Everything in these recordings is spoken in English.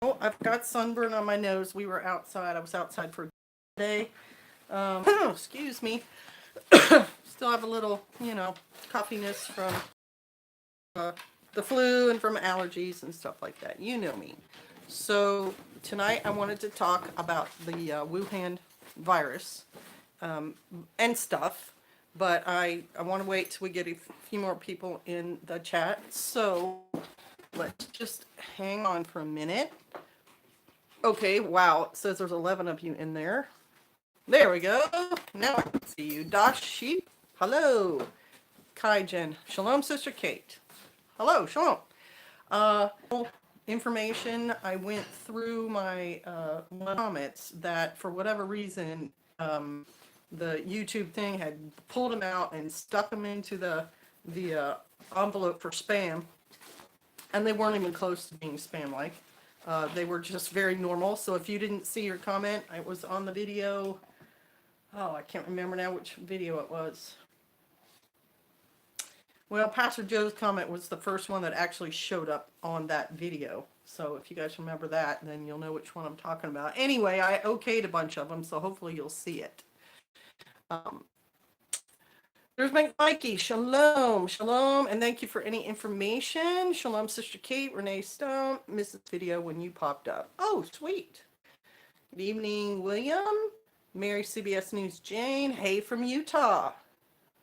I've got sunburn on my nose. We were outside. I was outside for a day. Excuse me. Still have a little, coffiness from uh, the flu and from allergies and stuff like that. You know me. So tonight I wanted to talk about the Wuhan virus and stuff, but I want to wait till we get a few more people in the chat. So let's just hang on for a minute. Okay, wow, it says there's 11 of you in there. There we go. Now I can see you. Dosh Sheep, hello. Kai Jen, shalom, Sister Kate. Hello, shalom. Uh, Information, I went through my comments that for whatever reason, the YouTube thing had pulled them out and stuck them into the envelope for spam, and they weren't even close to being spam-like. They were just very normal. So if you didn't see your comment, it was on the video. Oh, I can't remember now which video it was. Well, Pastor Joe's comment was the first one that actually showed up on that video. So if you guys remember that, then you'll know which one I'm talking about. Anyway, I okayed a bunch of them, so hopefully you'll see it. There's Mikey. Shalom, shalom, and thank you for any information. Shalom, Sister Kate, Renee Stone. Missed this video when you popped up. Oh, sweet. Good evening, William. Mary, CBS News, Jane. Hey from Utah.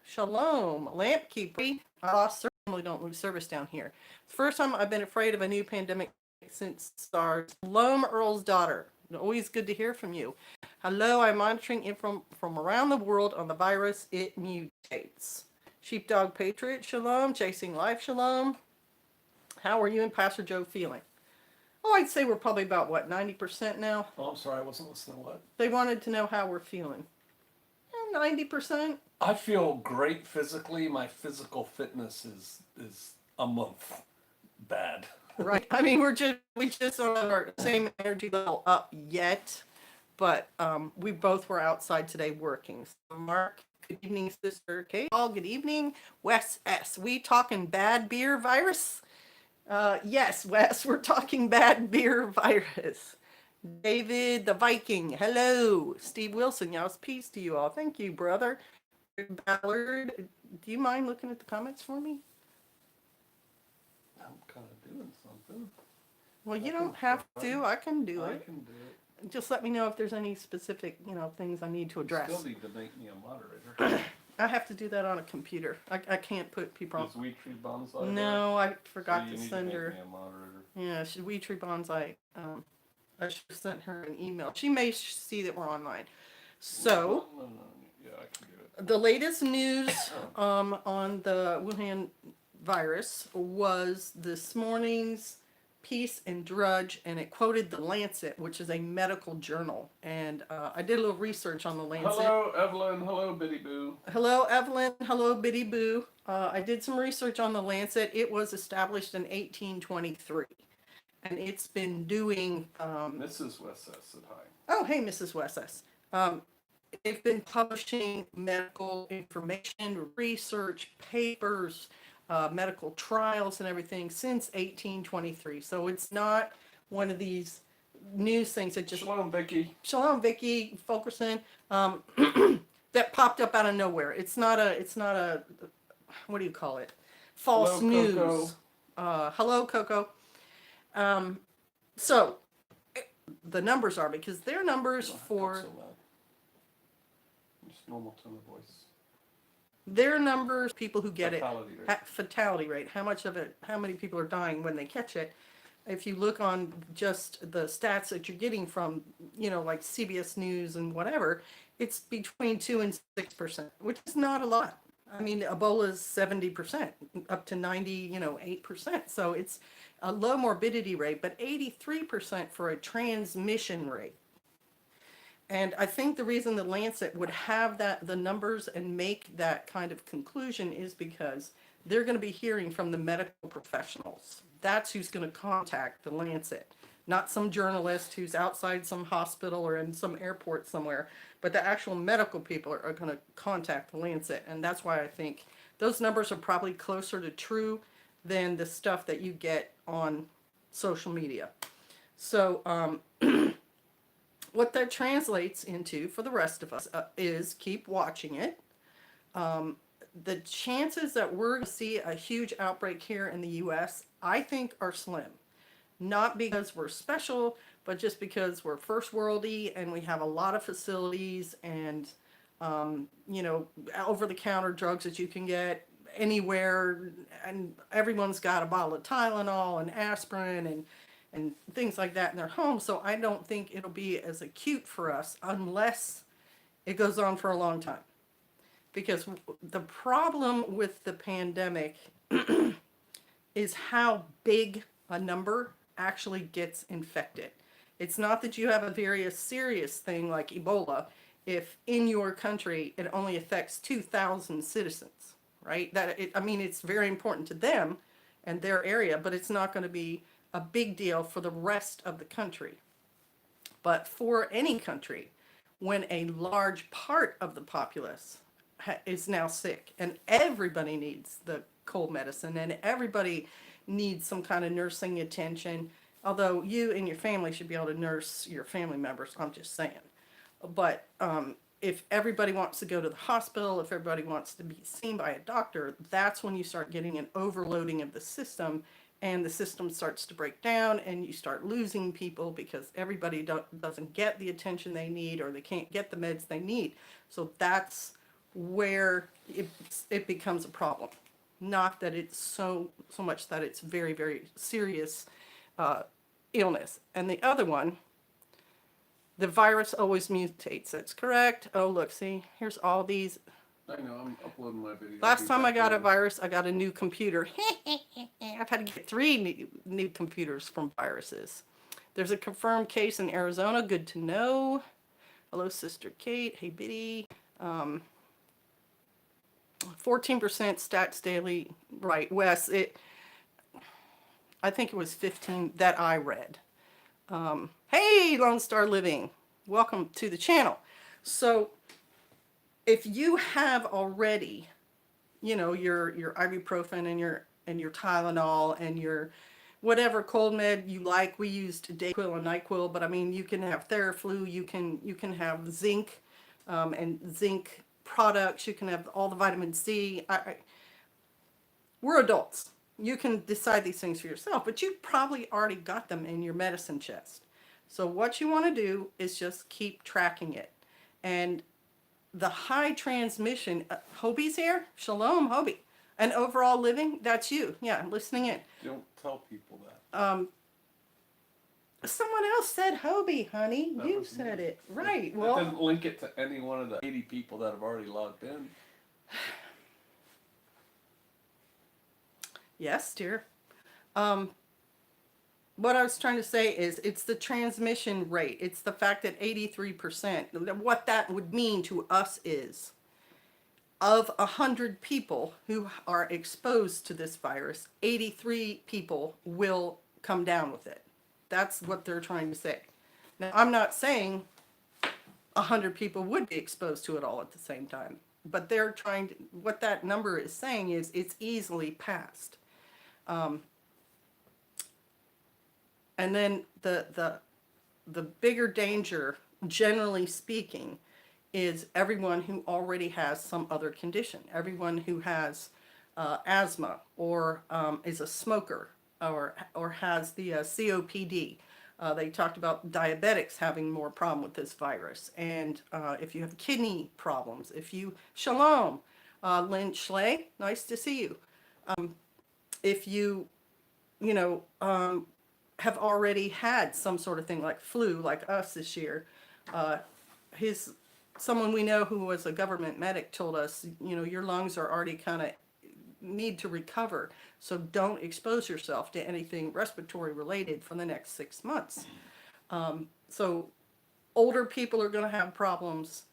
Shalom, Lamp Keeper. I certainly don't lose service down here. First time I've been afraid of a new pandemic since SARS. Shalom, Earl's daughter. Always good to hear from you. Hello, I'm monitoring it from around the world on the virus. It mutates. Sheepdog Patriot, shalom. Chasing Life, shalom. How are you and Pastor Joe feeling? Oh, I'd say we're probably about, 90% now? Oh, I'm sorry, I wasn't listening. What? They wanted to know how we're feeling. 90%. I feel great physically. My physical fitness is a month bad. Right. I mean, we just don't have our same energy level up yet, but we both were outside today working. So Mark, good evening, Sister Kate. All good evening. Wes S. We talking bad beer virus? Yes, Wes, we're talking bad beer virus. David the Viking, hello. Steve Wilson, y'all's peace to you all. Thank you, brother. Ballard, do you mind looking at the comments for me? I'm kind of doing something. Well, you don't have to. I can do I it. can do it. Just let me know if there's any specific, things I need to You address. still need to make me a moderator. I have to do that on a computer. I can't put people on. Is Wheat Tree Bonsai there? No, I forgot So to you need send to her. make me a moderator. Yeah, Wee Tree Bonsai. I should have sent her an email. She may see that we're online. So, No. Yeah, I can do it. the latest news on the Wuhan virus was this morning's Peace and Drudge, and it quoted the Lancet, which is a medical journal. And I did a little research on the Lancet. Hello, Evelyn. Hello, Biddy Boo. Hello, Evelyn. Hello, Biddy Boo. I did some research on the Lancet. It was established in 1823, and it's been doing. Mrs. West said hi. Oh, hey, Mrs. Wesses. They've been publishing medical information, research, papers, medical trials, and everything since 1823. So it's not one of these news things that just. Shalom, Vicky. Shalom, Vicky Fulkerson. That popped up out of nowhere. It's not a. What do you call it? False Hello, news. Coco. Hello, Coco. So the numbers are, because their numbers for. So loud. Just normal tone of voice. Their numbers, people who get Fatality it, rate. fatality rate, how many people are dying when they catch it. If you look on just the stats that you're getting from, like CBS News and whatever, it's between 2 and 6%, which is not a lot. I mean, Ebola is 70%, up to 98%. So it's a low morbidity rate, but 83% for a transmission rate. And I think the reason the Lancet would have the numbers and make that kind of conclusion is because they're going to be hearing from the medical professionals. That's who's going to contact the Lancet, not some journalist who's outside some hospital or in some airport somewhere, but the actual medical people are going to contact the Lancet. And that's why I think those numbers are probably closer to true than the stuff that you get on social media. So, what that translates into for the rest of us is keep watching it. The chances that we're going to see a huge outbreak here in the US, I think, are slim. Not because we're special, but just because we're first worldy and we have a lot of facilities and, over the counter drugs that you can get anywhere. And everyone's got a bottle of Tylenol and aspirin and things like that in their home. So I don't think it'll be as acute for us unless it goes on for a long time. Because the problem with the pandemic is how big a number actually gets infected. It's not that you have a very serious thing like Ebola if in your country it only affects 2,000 citizens, right? It's very important to them and their area, but it's not going to be a big deal for the rest of the country. But for any country, when a large part of the populace is now sick and everybody needs the cold medicine and everybody needs some kind of nursing attention, although you and your family should be able to nurse your family members, I'm just saying. But if everybody wants to go to the hospital, if everybody wants to be seen by a doctor, that's when you start getting an overloading of the system, and the system starts to break down and you start losing people because everybody doesn't get the attention they need, or they can't get the meds they need. So that's where it becomes a problem. Not that it's so much that it's very, very serious illness. And the other one, the virus always mutates. That's correct. Oh, look, see, here's all these. I know, I'm uploading my video. Last time I got a virus, I got a new computer. I've had to get 3 new computers from viruses. There's a confirmed case in Arizona. Good to know. Hello, Sister Kate. Hey, Biddy. 14% stats daily. Right, Wes. I think it was 15 that I read. Hey, Lone Star Living. Welcome to the channel. So, if you have already, your ibuprofen and your Tylenol and your whatever cold med you like, we used Dayquil and NyQuil, but you can have Theraflu, you can have zinc and zinc products, you can have all the vitamin C. We're adults. You can decide these things for yourself, but you probably already got them in your medicine chest. So what you want to do is just keep tracking it. And the high transmission, Hobie's here? Shalom, Hobie. And overall living, that's you. Yeah, listening in. Don't tell people that. Someone else said Hobie, honey. That You was said me. it. Right. I Well, didn't link it to any one of the 80 people that have already logged in. yes, dear. What I was trying to say is it's the transmission rate. It's the fact that 83%, what that would mean to us is of 100 people who are exposed to this virus, 83 people will come down with it. That's what they're trying to say. Now, I'm not saying 100 people would be exposed to it all at the same time, but they're trying to, what that number is saying is it's easily passed. And then the bigger danger, generally speaking, is everyone who already has some other condition. Everyone who has asthma or is a smoker or has the COPD. They talked about diabetics having more problem with this virus. And if you have kidney problems, Shalom, Lynn Schley, nice to see you. If you have already had some sort of thing like flu, like us this year, someone we know who was a government medic told us, your lungs are already kind of need to recover. So don't expose yourself to anything respiratory related for the next 6 months. So older people are going to have problems.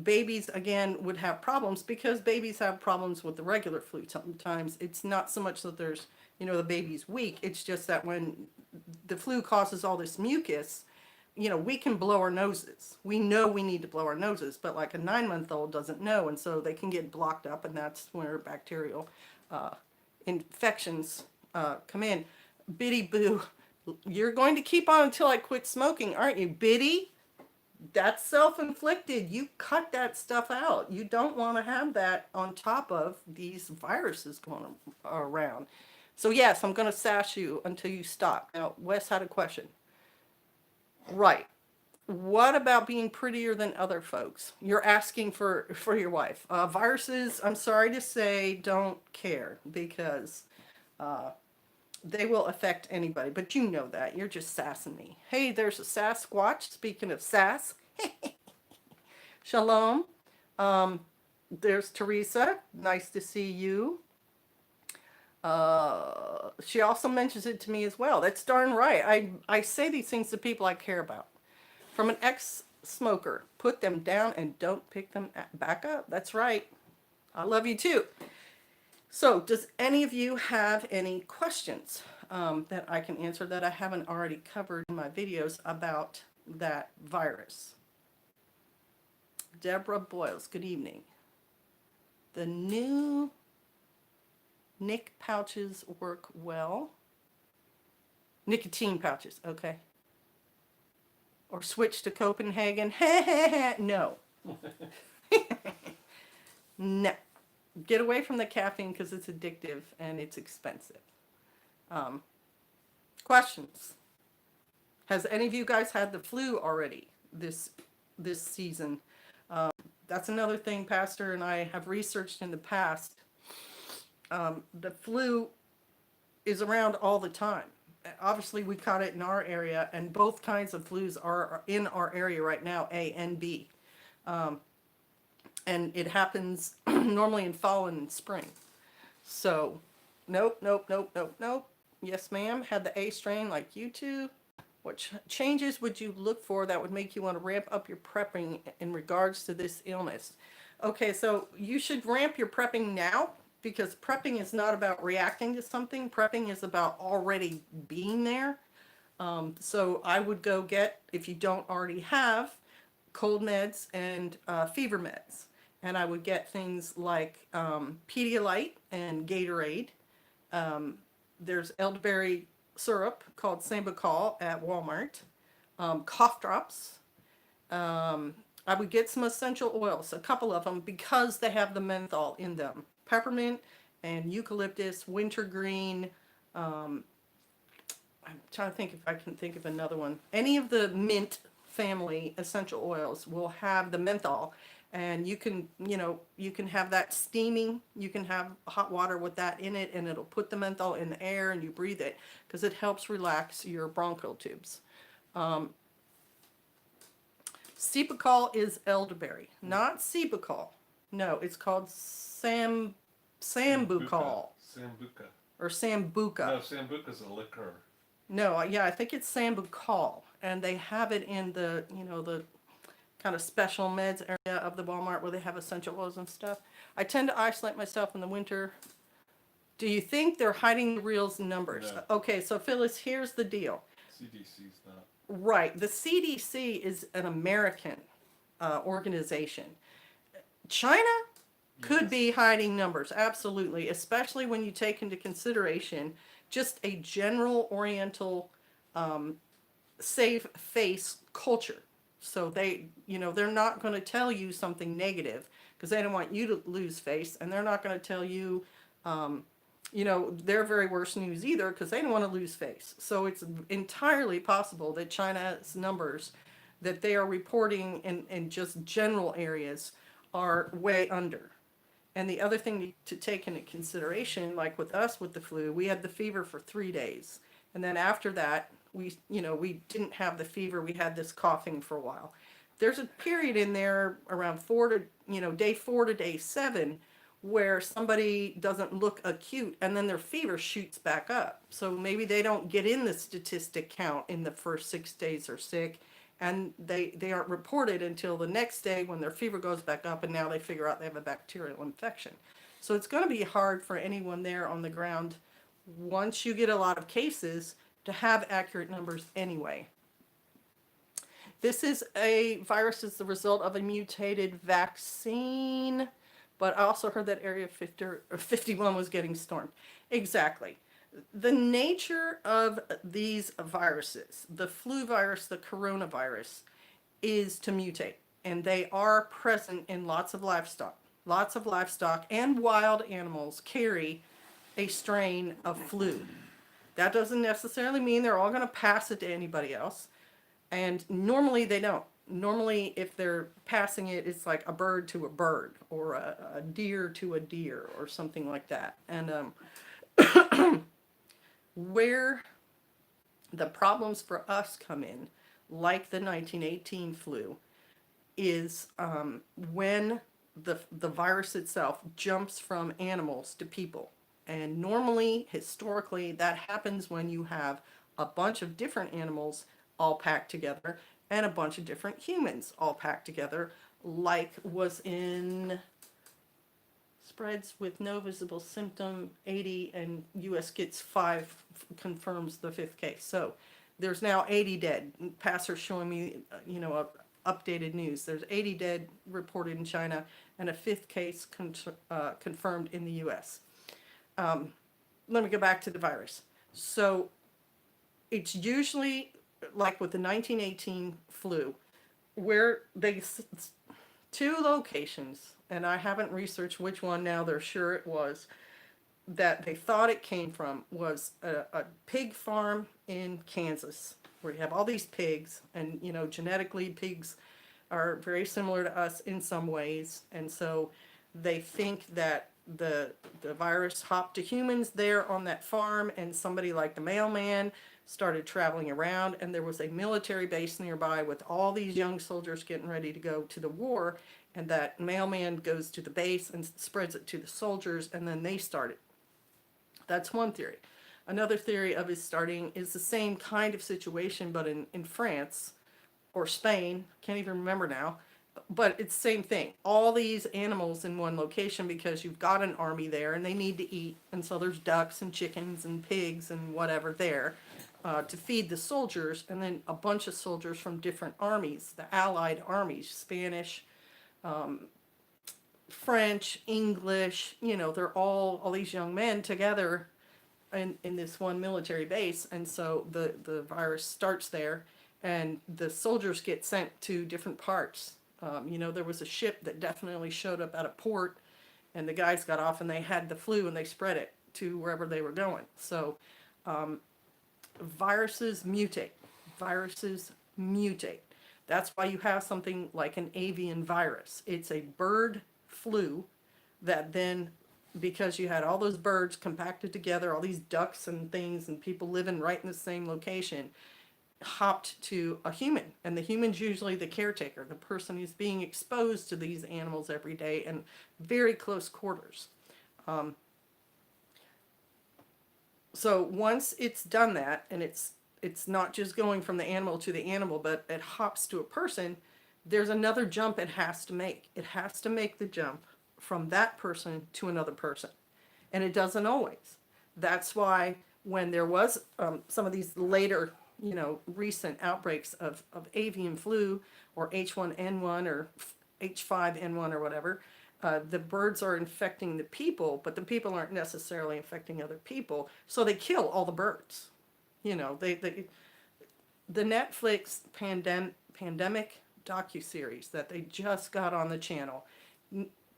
Babies, again, would have problems because babies have problems with the regular flu sometimes. It's not so much that there's, the baby's weak. It's just that when the flu causes all this mucus, we can blow our noses. We know we need to blow our noses, but like a 9-month-old doesn't know, and so they can get blocked up, and that's where bacterial infections come in. Biddy Boo, You're going to keep on until I quit smoking, aren't you, Biddy? That's self-inflicted. You cut that stuff out. You don't want to have that on top of these viruses going around. So yes, I'm going to sash you until you stop. Now, Wes had a question. Right. What about being prettier than other folks? You're asking for your wife. Viruses, I'm sorry to say, don't care because they will affect anybody. But you know that. You're just sassing me. Hey, there's a Sasquatch. Speaking of sass, shalom. There's Teresa. Nice to see you. She also mentions it to me as well. That's darn right. I say these things to people I care about. From an ex-smoker, put them down and don't pick them back up. That's right. I love you too. So, does any of you have any questions that I can answer that I haven't already covered in my videos about that virus? Deborah Boyles, good evening. The new Nick pouches work well. Nicotine pouches, okay. Or switch to Copenhagen. No. No. Get away from the caffeine because it's addictive and it's expensive. Questions? Has any of you guys had the flu already this season? That's another thing Pastor and I have researched in the past. The flu is around all the time. Obviously, we caught it in our area, and both kinds of flus are in our area right now, A and B. And it happens normally in fall and spring. So, nope. Yes, ma'am. Had the A strain like you two. What changes would you look for that would make you want to ramp up your prepping in regards to this illness? Okay, so you should ramp your prepping now because prepping is not about reacting to something. Prepping is about already being there. So I would go get, if you don't already have, cold meds and fever meds. And I would get things like Pedialyte and Gatorade. There's elderberry syrup called Sambucol at Walmart. Cough drops. I would get some essential oils, a couple of them, because they have the menthol in them. Peppermint and eucalyptus, wintergreen. I'm trying to think if I can think of another one. Any of the mint family essential oils will have the menthol. And you can have that steaming. You can have hot water with that in it, and it'll put the menthol in the air, and you breathe it because it helps relax your bronchial tubes. Cepacol is elderberry, not Cepacol. No, it's called Sambucol. Sambuca. Or Sambuca. No, Sambuca's a liquor. No, yeah, I think it's Sambucol, and they have it in the kind of special meds area of the Walmart where they have essential oils and stuff. I tend to isolate myself in the winter. Do you think they're hiding the real numbers? No. Okay, so Phyllis, here's the deal. CDC's not. Right, the CDC is an American organization. China could be hiding numbers, absolutely, especially when you take into consideration just a general Oriental save face culture. So they're not going to tell you something negative because they don't want you to lose face, and they're not going to tell you, their very worst news either because they don't want to lose face. So it's entirely possible that China's numbers that they are reporting in just general areas are way under. And the other thing to take into consideration, like with us with the flu, we had the fever for 3 days. And then after that, we didn't have the fever. We had this coughing for a while. There's a period in there around day 4 to day 7 where somebody doesn't look acute and then their fever shoots back up. So maybe they don't get in the statistic count in the first 6 days they're sick, and they aren't reported until the next day when their fever goes back up, and now they figure out they have a bacterial infection. So it's going to be hard for anyone there on the ground once you get a lot of cases to have accurate numbers anyway. This is a virus as the result of a mutated vaccine, but I also heard that Area 50 or 51 was getting stormed. Exactly. The nature of these viruses, the flu virus, the coronavirus, is to mutate. And they are present in lots of livestock. Lots of livestock and wild animals carry a strain of flu. That doesn't necessarily mean they're all going to pass it to anybody else. And normally they don't. Normally, if they're passing it, it's like a bird to a bird or a deer to a deer or something like that. And where the problems for us come in, like the 1918 flu, is when the virus itself jumps from animals to people. And normally, historically, that happens when you have a bunch of different animals all packed together and a bunch of different humans all packed together, like was in spreads with no visible symptom 80, and US gets 5, confirms the 5th case. So there's now 80 dead. Pastor's showing me, updated news. There's 80 dead reported in China and a 5th case confirmed in the US. Let me go back to the virus. So it's usually like with the 1918 flu, where they, 2 locations, and I haven't researched which one now, they're sure it was, that they thought it came from was a pig farm in Kansas, where you have all these pigs, and genetically pigs are very similar to us in some ways, and so they think that the virus hopped to humans there on that farm, and somebody like the mailman started traveling around, and there was a military base nearby with all these young soldiers getting ready to go to the war, and that mailman goes to the base and spreads it to the soldiers, and then they start it. That's one theory. Another theory of it starting is the same kind of situation, but in France or Spain, can't even remember now, but it's the same thing. All these animals in one location because you've got an army there and they need to eat, and so there's ducks and chickens and pigs and whatever there to feed the soldiers, and then a bunch of soldiers from different armies, the Allied armies, Spanish, French, English, they're all these young men together in this one military base, and so the virus starts there, and the soldiers get sent to different parts. There was a ship that definitely showed up at a port, and the guys got off and they had the flu and they spread it to wherever they were going. So viruses mutate. Viruses mutate. That's why you have something like an avian virus. It's a bird flu that then, because you had all those birds compacted together, all these ducks and things, and people living right in the same location, hopped to a human. And the human's usually the caretaker, the person who's being exposed to these animals every day in very close quarters. So once it's done that, and it's not just going from the animal to the animal, but it hops to a person, there's another jump it has to make. It has to make the jump from that person to another person. And it doesn't always. That's why when there was some of these later, recent outbreaks of avian flu or H1N1 or H5N1 or whatever, the birds are infecting the people, but the people aren't necessarily infecting other people, so they kill all the birds. The Netflix pandemic docuseries that they just got on the channel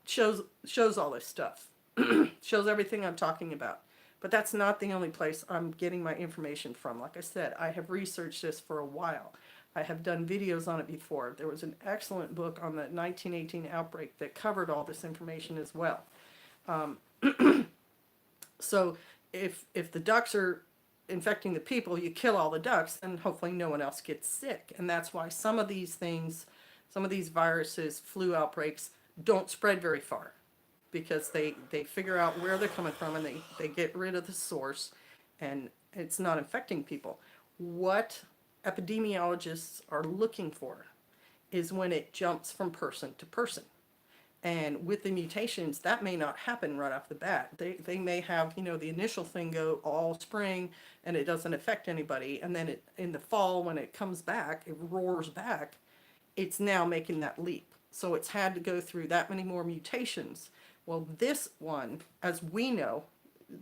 shows all this stuff, shows everything I'm talking about. But that's not the only place I'm getting my information from. Like I said, I have researched this for a while. I have done videos on it before. There was an excellent book on the 1918 outbreak that covered all this information as well. So if the ducks are infecting the people, you kill all the ducks, and hopefully no one else gets sick. And that's why some of these things, some of these viruses, flu outbreaks, don't spread very far, because they figure out where they're coming from, and they get rid of the source, and it's not infecting people. What epidemiologists are looking for is when it jumps from person to person. And with the mutations, that may not happen right off the bat. They may have, the initial thing go all spring and it doesn't affect anybody. And then in the fall, when it comes back, it roars back, it's now making that leap. So it's had to go through that many more mutations. Well, this one, as we know,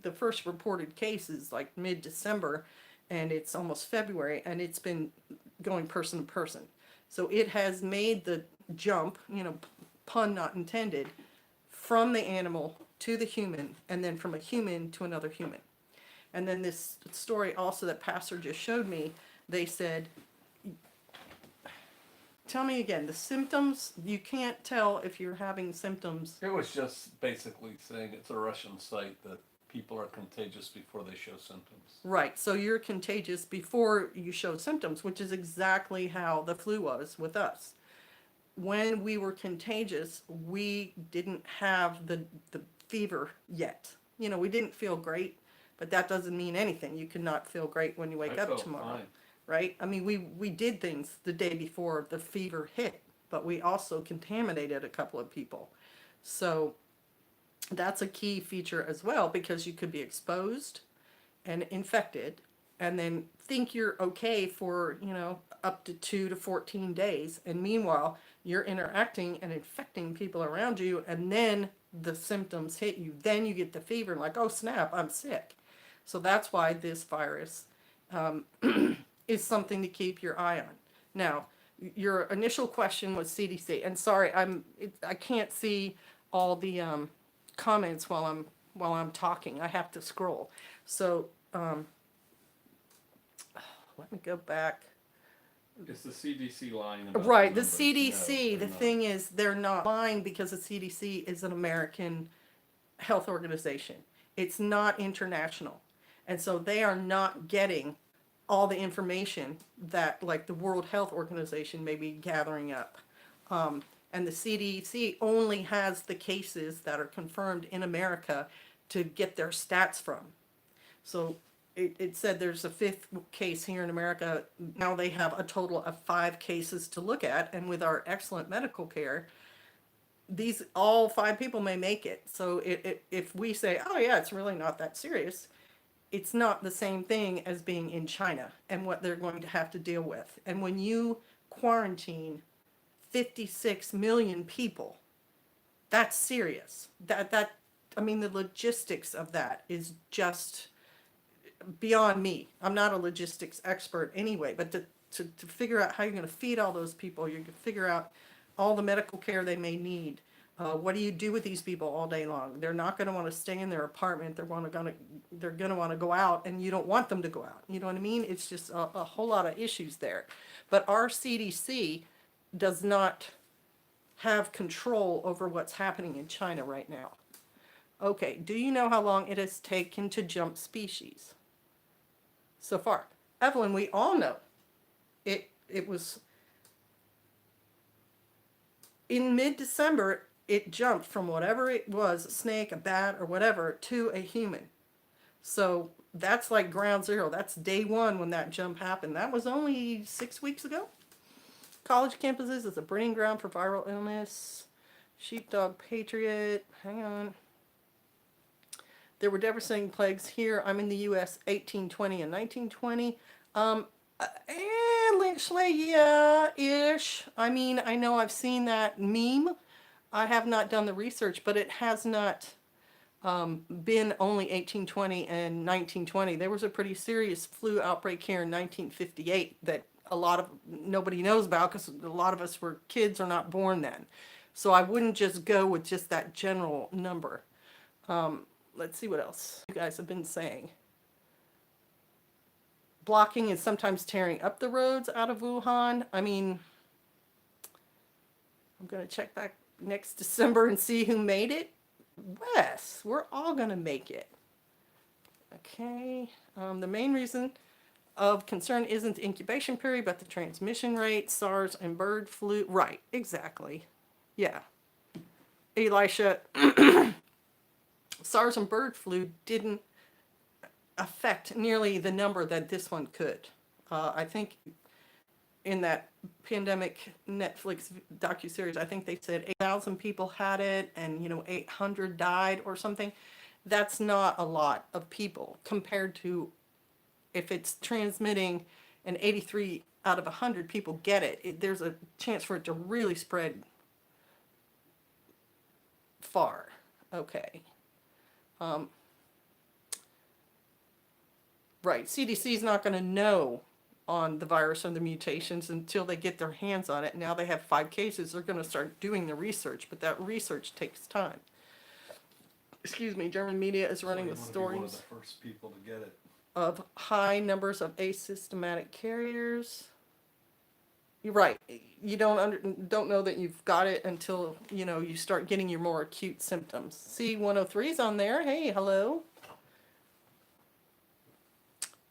the first reported case is like mid-December, and it's almost February, and it's been going person to person. So it has made the jump, pun not intended, from the animal to the human, and then from a human to another human. And then this story also that Pastor just showed me, they said, tell me again, the symptoms, you can't tell if you're having symptoms. It was just basically saying it's a Russian site that people are contagious before they show symptoms. Right, so you're contagious before you show symptoms, which is exactly how the flu was with us. When we were contagious, we didn't have the fever yet. We didn't feel great, but that doesn't mean anything. You cannot feel great when you wake I up felt tomorrow. fine. Right? I mean, we did things the day before the fever hit, but we also contaminated a couple of people. So that's a key feature as well, because you could be exposed and infected and then think you're okay for, up to 2 to 14 days. And meanwhile, you're interacting and infecting people around you, and then the symptoms hit you. Then you get the fever and like, oh snap, I'm sick. So that's why this virus is something to keep your eye on. Now, your initial question was CDC, and sorry, I can't see all the comments while I'm talking. I have to scroll. So let me go back. It's the CDC lying about Right, the numbers. CDC. No, The thing is, they're not lying because the CDC is an American health organization. It's not international, and so they are not getting all the information that like the World Health Organization may be gathering up. And the CDC only has the cases that are confirmed in America to get their stats from. So it said there's a 5th case here in America. Now they have a total of 5 cases to look at, and with our excellent medical care, these all 5 people may make it. So if we say, oh yeah, it's really not that serious, it's not the same thing as being in China and what they're going to have to deal with. And when you quarantine 56 million people, that's serious. I mean, the logistics of that is just beyond me. I'm not a logistics expert anyway, but to figure out how you're going to feed all those people, you can figure out all the medical care they may need. What do you do with these people all day long? They're not going to want to stay in their apartment. They're going to want to go out, and you don't want them to go out. You know what I mean? It's just a whole lot of issues there. But our CDC does not have control over what's happening in China right now. Okay, do you know how long it has taken to jump species so far? Evelyn, we all know it was in mid-December. It jumped from whatever it was, a snake, a bat, or whatever, to a human. So that's like ground zero. That's day one when that jump happened. That was only 6 weeks ago. College campuses is a breeding ground for viral illness. Sheepdog Patriot. Hang on. There were devastating plagues here. I'm in the U.S. 1820 and 1920. Actually, yeah, ish. I mean, I know I've seen that meme. I have not done the research, but it has not been only 1820 and 1920. There was a pretty serious flu outbreak here in 1958 that nobody knows about because a lot of us were kids or not born then. So I wouldn't just go with just that general number. Let's see what else you guys have been saying. Blocking and sometimes tearing up the roads out of Wuhan. I mean, I'm going to check back next December and see who made it. Yes, we're all going to make it. Okay. The main reason of concern isn't the incubation period, but the transmission rate, SARS and bird flu. Right, exactly. Yeah. Elisha, SARS and bird flu didn't affect nearly the number that this one could. I think in that pandemic Netflix docuseries, I think they said 8,000 people had it and 800 died or something. That's not a lot of people compared to if it's transmitting and 83 out of 100 people get it. There's a chance for it to really spread far. Okay. Right. CDC is not going to know on the virus and the mutations until they get their hands on it. Now they have 5 cases. They're going to start doing the research, but that research takes time. Excuse me. German media is running with One stories of the first people to get it. of high numbers of asymptomatic carriers. You're right. You don't know that you've got it until, you start getting your more acute symptoms. C103 is on there. Hey, hello.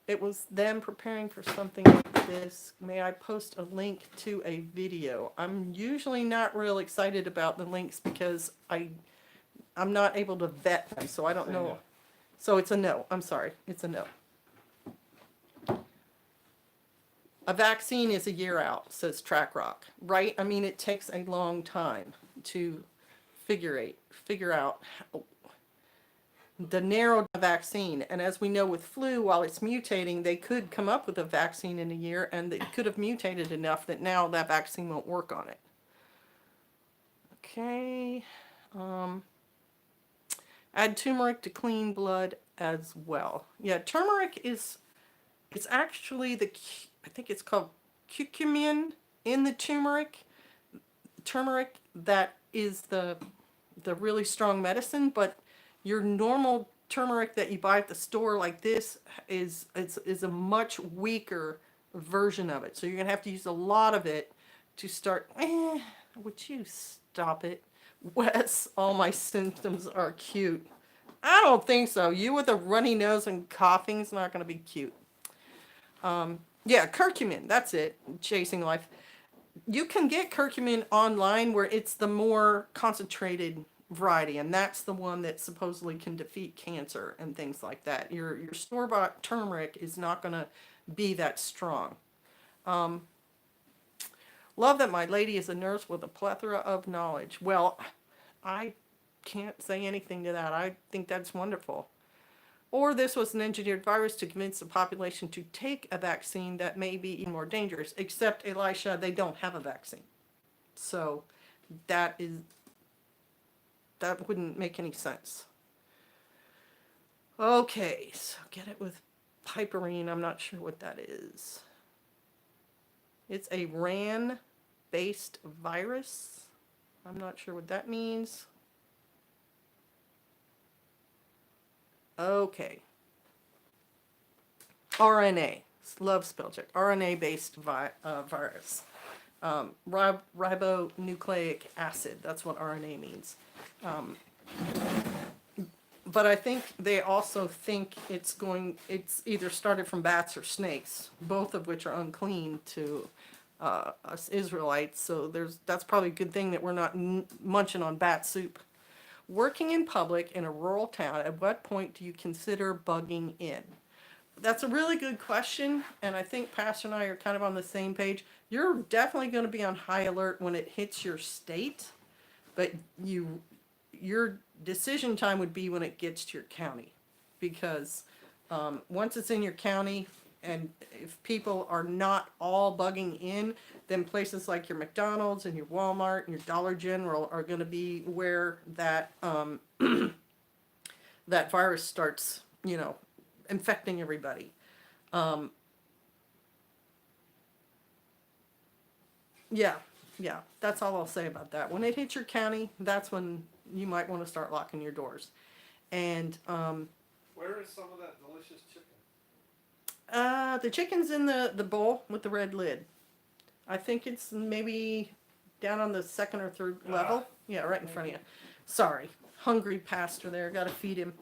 It was them preparing for something like this. May I post a link to a video? I'm usually not real excited about the links because I'm not able to vet them, so I don't know. No. So it's a no. I'm sorry. It's a no. A vaccine is a year out, says Track Rock. Right? I mean, it takes a long time to figure out the narrow vaccine. And as we know with flu, while it's mutating, they could come up with a vaccine in a year, and it could have mutated enough that now that vaccine won't work on it. Okay. Add turmeric to clean blood as well. Yeah, turmeric it's actually I think it's called curcumin in the turmeric. Turmeric, that is the really strong medicine, but your normal turmeric that you buy at the store like this is a much weaker version of it. So you're going to have to use a lot of it to start. Would you stop it? Wes, all my symptoms are cute. I don't think so. You with a runny nose and coughing is not going to be cute. Yeah, curcumin, that's it. Chasing life. You can get curcumin online where it's the more concentrated variety, and that's the one that supposedly can defeat cancer and things like that. Your store-bought turmeric is not going to be that strong. Love that my lady is a nurse with a plethora of knowledge. Well, I can't say anything to that. I think that's wonderful. Or this was an engineered virus to convince the population to take a vaccine that may be even more dangerous. Except, Elisha, they don't have a vaccine. So that wouldn't make any sense. Okay, so get it with piperine. I'm not sure what that is. It's a RAN-based virus. I'm not sure what that means. Okay. RNA. Love spell check. RNA-based virus. Ribonucleic acid. That's what RNA means. But I think they also think it's either started from bats or snakes, both of which are unclean to us Israelites. So that's probably a good thing that we're not munching on bat soup. Working in public in a rural town, at what point do you consider bugging in? That's a really good question, and I think Pastor and I are kind of on the same page. You're definitely going to be on high alert when it hits your state, but your decision time would be when it gets to your county, because once it's in your county, and if people are not all bugging in, then places like your McDonald's and your Walmart and your Dollar General are going to be where that that virus starts, infecting everybody. Yeah, that's all I'll say about that. When it hits your county, that's when you might want to start locking your doors. And where is some of that delicious chicken? The chicken's in the bowl with the red lid. I think it's maybe down on the second or third level. Yeah, right in front of you. Sorry. Hungry pastor there. Got to feed him.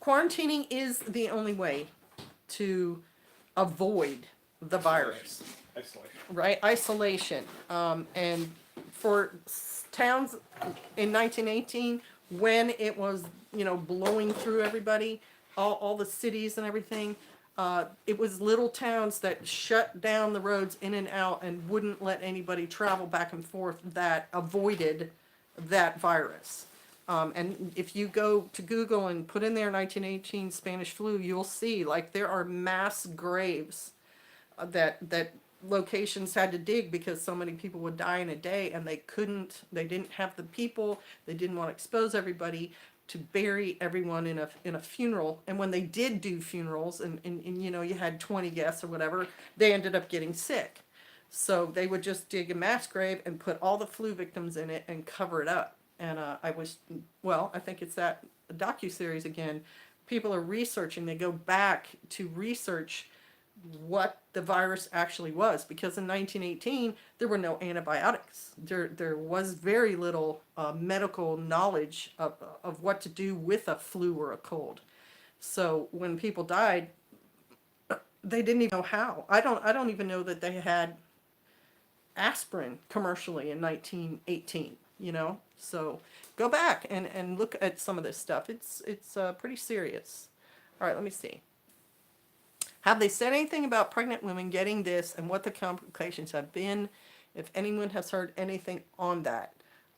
Quarantining is the only way to avoid the virus. Isolation. Right? Isolation. And for towns in 1918, when it was, blowing through everybody, all the cities and everything, it was little towns that shut down the roads in and out and wouldn't let anybody travel back and forth that avoided that virus. And if you go to Google and put in there 1918 Spanish flu, you'll see there are mass graves that locations had to dig because so many people would die in a day, and they didn't have the people, they didn't want to expose everybody to bury everyone in a funeral. And when they did do funerals, and you know, you had 20 guests or whatever, they ended up getting sick. So they would just dig a mass grave and put all the flu victims in it and cover it up. And I think it's that docuseries again. People are researching. They go back to research what the virus actually was, because in 1918 there were no antibiotics. There was very little medical knowledge of what to do with a flu or a cold. So when people died, they didn't even know how. I don't even know that they had aspirin commercially in 1918, you know? So go back and look at some of this stuff. It's pretty serious. All right, let me see. Have they said anything about pregnant women getting this and what the complications have been? If anyone has heard anything on that.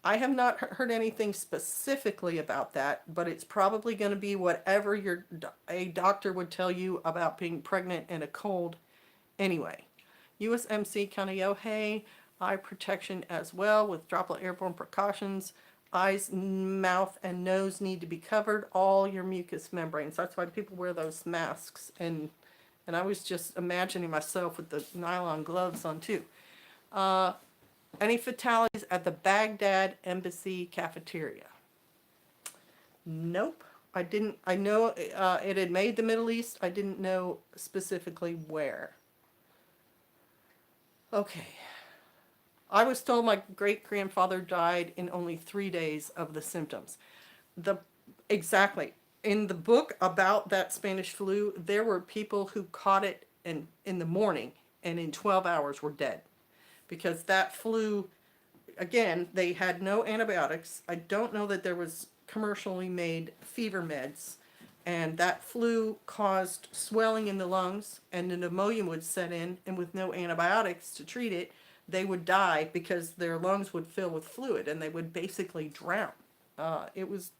I have not heard anything specifically about that, but it's probably going to be whatever a doctor would tell you about being pregnant and a cold anyway. USMC Kaneohe, eye protection as well with droplet airborne precautions. Eyes, mouth, and nose need to be covered. All your mucous membranes. That's why people wear those masks. And I was just imagining myself with the nylon gloves on too. Any fatalities at the Baghdad embassy cafeteria? Nope. I didn't. I know it had made the Middle East. I didn't know specifically where. Okay. I was told my great-grandfather died in only 3 days of the symptoms. Exactly. In the book about that Spanish flu, there were people who caught it in the morning and in 12 hours were dead. Because that flu, again, they had no antibiotics. I don't know that there was commercially made fever meds. And that flu caused swelling in the lungs, and the pneumonia would set in, and with no antibiotics to treat it, they would die because their lungs would fill with fluid and they would basically drown. It was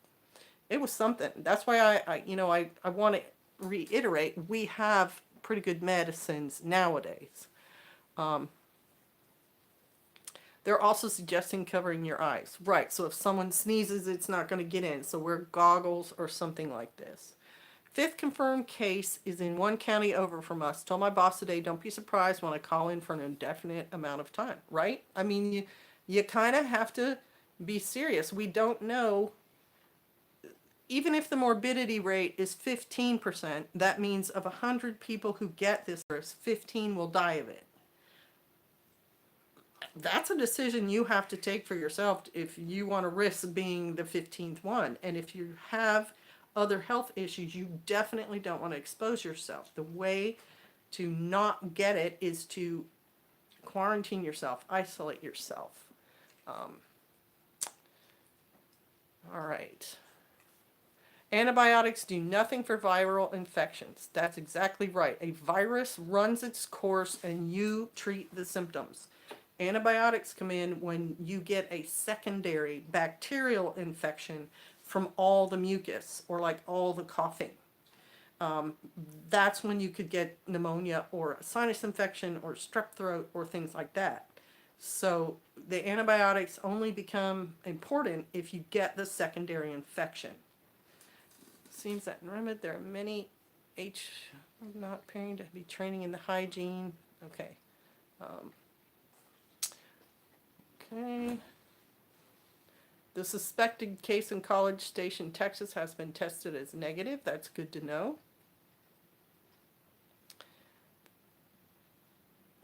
something. That's why I want to reiterate, we have pretty good medicines nowadays. They're also suggesting covering your eyes. Right, so if someone sneezes, it's not going to get in. So wear goggles or something like this. 5th confirmed case is in one county over from us. Told my boss today, don't be surprised when I call in for an indefinite amount of time. Right? I mean, you kind of have to be serious. We don't know. Even if the morbidity rate is 15%, that means of 100 people who get this virus, 15 will die of it. That's a decision you have to take for yourself if you want to risk being the 15th one. And if you have other health issues, you definitely don't want to expose yourself. The way to not get it is to quarantine yourself, isolate yourself. All right. Antibiotics do nothing for viral infections. That's exactly right. A virus runs its course and you treat the symptoms. Antibiotics come in when you get a secondary bacterial infection from all the mucus or like all the coughing. That's when you could get pneumonia or a sinus infection or strep throat or things like that. So the antibiotics only become important if you get the secondary infection. Seems that in Remit there are many not appearing to be training in the hygiene. Okay. Okay. The suspected case in College Station, Texas has been tested as negative. That's good to know.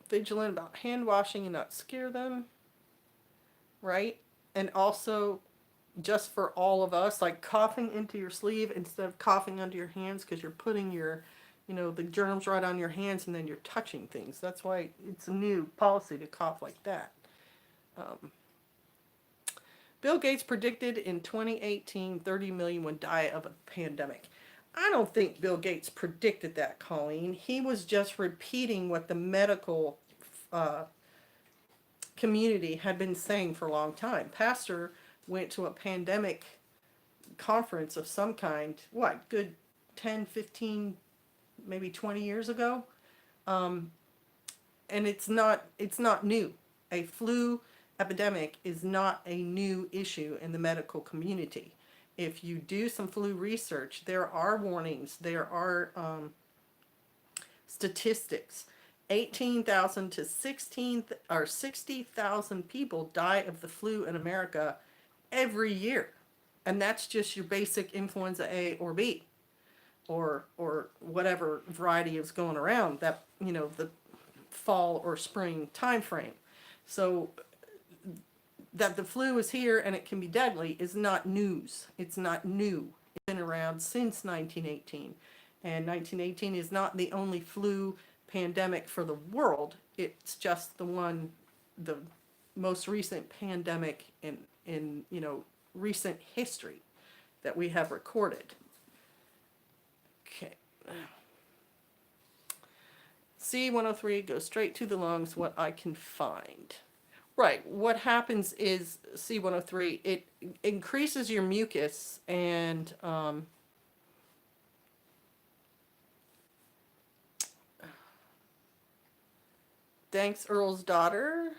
Vigilant about hand washing and not scare them. Right? And also, just for all of us, like coughing into your sleeve instead of coughing under your hands, because you're putting your, the germs right on your hands and then you're touching things. That's why it's a new policy to cough like that. Bill Gates predicted in 2018 30 million would die of a pandemic. I don't think Bill Gates predicted that, Colleen. He was just repeating what the medical community had been saying for a long time. Pastor went to a pandemic conference of some kind, good 10, 15, maybe 20 years ago? And it's not new. A flu epidemic is not a new issue in the medical community. if you do some flu research, there are warnings, there are statistics. 18,000 to 16 or 60,000 people die of the flu in America every year. And that's just your basic influenza A or B, or whatever variety is going around that, the fall or spring time frame. So that the flu is here and it can be deadly is not news. It's not new. It's been around since 1918. And 1918 is not the only flu pandemic for the world. It's just the most recent pandemic in recent history that we have recorded. Okay. C103 goes straight to the lungs, what I can find. Right. What happens is C103, it increases your mucus and thanks, Earl's daughter.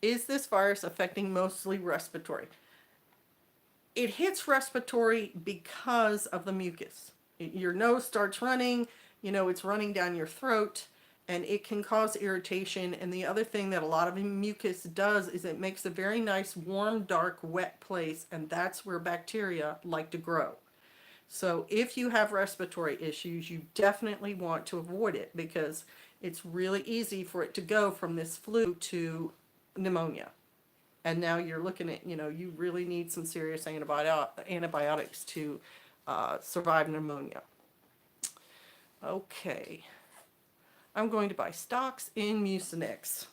Is this virus affecting mostly respiratory? It hits respiratory because of the mucus. Your nose starts running, it's running down your throat, and it can cause irritation. And the other thing that a lot of mucus does is it makes a very nice, warm, dark, wet place, and that's where bacteria like to grow. So if you have respiratory issues, you definitely want to avoid it because it's really easy for it to go from this flu to pneumonia. And now you're looking at, you really need some serious antibiotics to survive pneumonia. Okay. I'm going to buy stocks in Mucinex.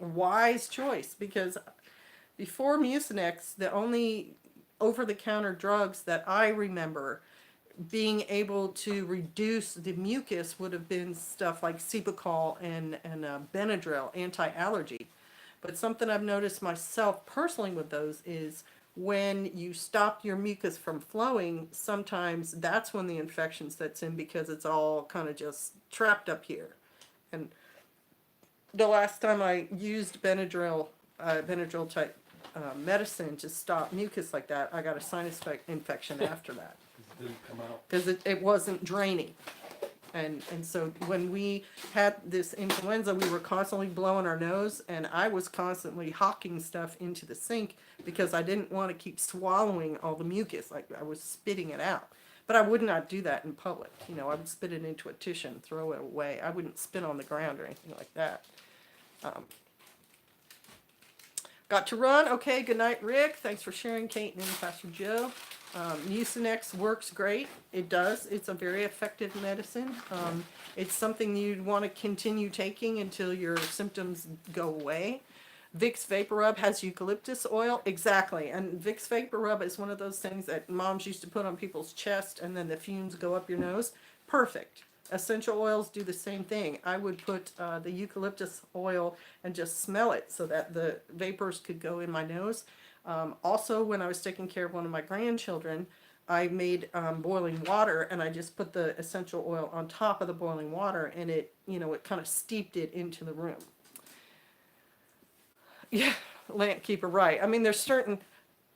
Wise choice, because before Mucinex, the only over-the-counter drugs that I remember being able to reduce the mucus would have been stuff like Cepacol and Benadryl, anti-allergy. But something I've noticed myself personally with those is when you stop your mucus from flowing, sometimes that's when the infection sets in because it's all kind of just trapped up here. And the last time I used Benadryl type medicine to stop mucus like that, I got a sinus infection after that. It didn't come out. Because it wasn't draining. And so when we had this influenza, we were constantly blowing our nose, and I was constantly hawking stuff into the sink because I didn't want to keep swallowing all the mucus. Like I was spitting it out. But I would not do that in public. I would spit it into a tissue and throw it away. I wouldn't spit on the ground or anything like that. Got to run. Okay, good night, Rick. Thanks for sharing, Kate and Pastor Joe. Mucinex works great. It does. It's a very effective medicine. It's something you'd want to continue taking until your symptoms go away. Vicks VapoRub has eucalyptus oil. Exactly. And Vicks VapoRub is one of those things that moms used to put on people's chest and then the fumes go up your nose. Perfect. Essential oils do the same thing. I would put the eucalyptus oil and just smell it so that the vapors could go in my nose. Also, when I was taking care of one of my grandchildren, I made boiling water and I just put the essential oil on top of the boiling water and it kind of steeped it into the room. Yeah, lamp keeper, right. I mean,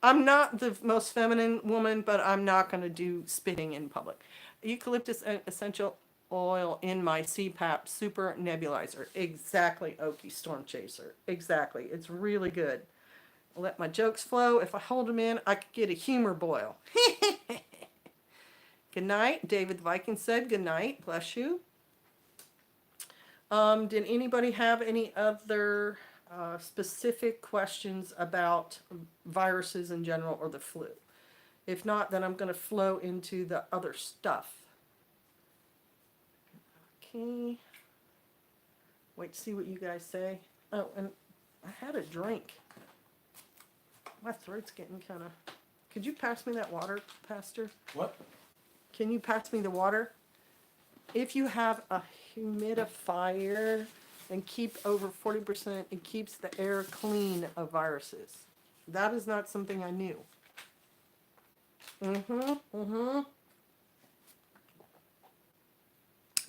I'm not the most feminine woman, but I'm not going to do spitting in public. Eucalyptus essential oil in my CPAP super nebulizer. Exactly, Okie Storm Chaser. Exactly. It's really good. I'll let my jokes flow. If I hold them in, I could get a humor boil. Good night. David the Viking said good night. Bless you. Did anybody have any other specific questions about viruses in general or the flu? If not, then I'm going to flow into the other stuff. Okay. Wait to see what you guys say. Oh, and I had a drink. My throat's getting kind of... Could you pass me that water, Pastor? What? Can you pass me the water? If you have a humidifier and keep over 40%, it keeps the air clean of viruses. That is not something I knew.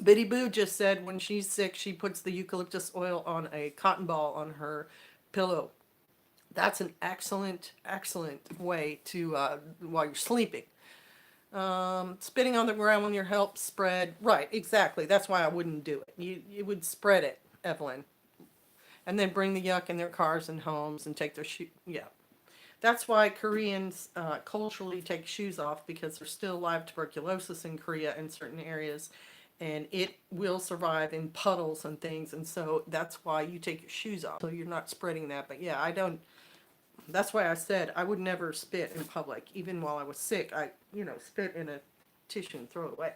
Biddy Boo just said when she's sick, she puts the eucalyptus oil on a cotton ball on her pillow. That's an excellent, excellent way to, while you're sleeping. Spitting on the ground when your help spread. Right, exactly. That's why I wouldn't do it. You would spread it, Evelyn. And then bring the yuck in their cars and homes and take their shoe. Yeah. That's why Koreans culturally take shoes off, because there's still live tuberculosis in Korea in certain areas, and it will survive in puddles and things. And so that's why you take your shoes off, so you're not spreading that. But yeah, I don't. That's why I said I would never spit in public, even while I was sick. I, spit in a tissue and throw it away.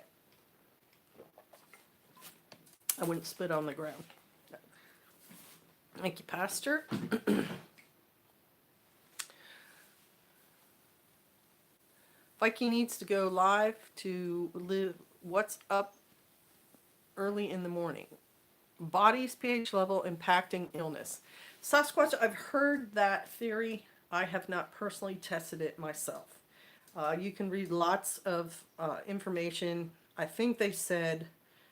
I wouldn't spit on the ground. Thank you, Pastor. Viking needs to go live to live what's up early in the morning. Body's pH level impacting illness. Sasquatch, I've heard that theory. I have not personally tested it myself. You can read lots of information. I think they said,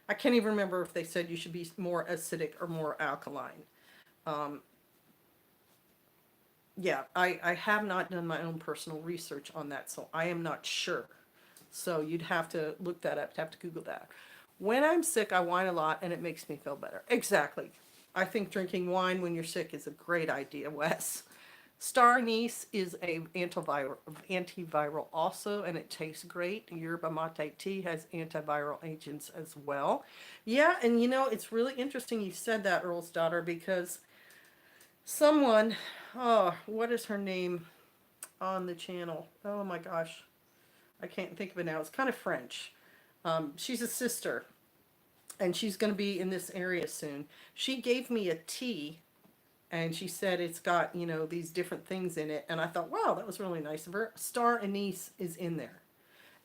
I can't even remember if they said you should be more acidic or more alkaline. Yeah, I have not done my own personal research on that, so I am not sure. So you'd have to look that up, have to Google that. When I'm sick, I whine a lot, and it makes me feel better. Exactly. I think drinking wine when you're sick is a great idea, Wes. Star anise is a antiviral also, and it tastes great. Yerba mate tea has antiviral agents as well. Yeah, and it's really interesting you said that, Earl's daughter, because someone, oh, what is her name on the channel? Oh my gosh, I can't think of it now. It's kind of French. She's a sister, and she's going to be in this area soon. She gave me a tea, and she said it's got, these different things in it. And I thought, wow, that was really nice of her. Star anise is in there.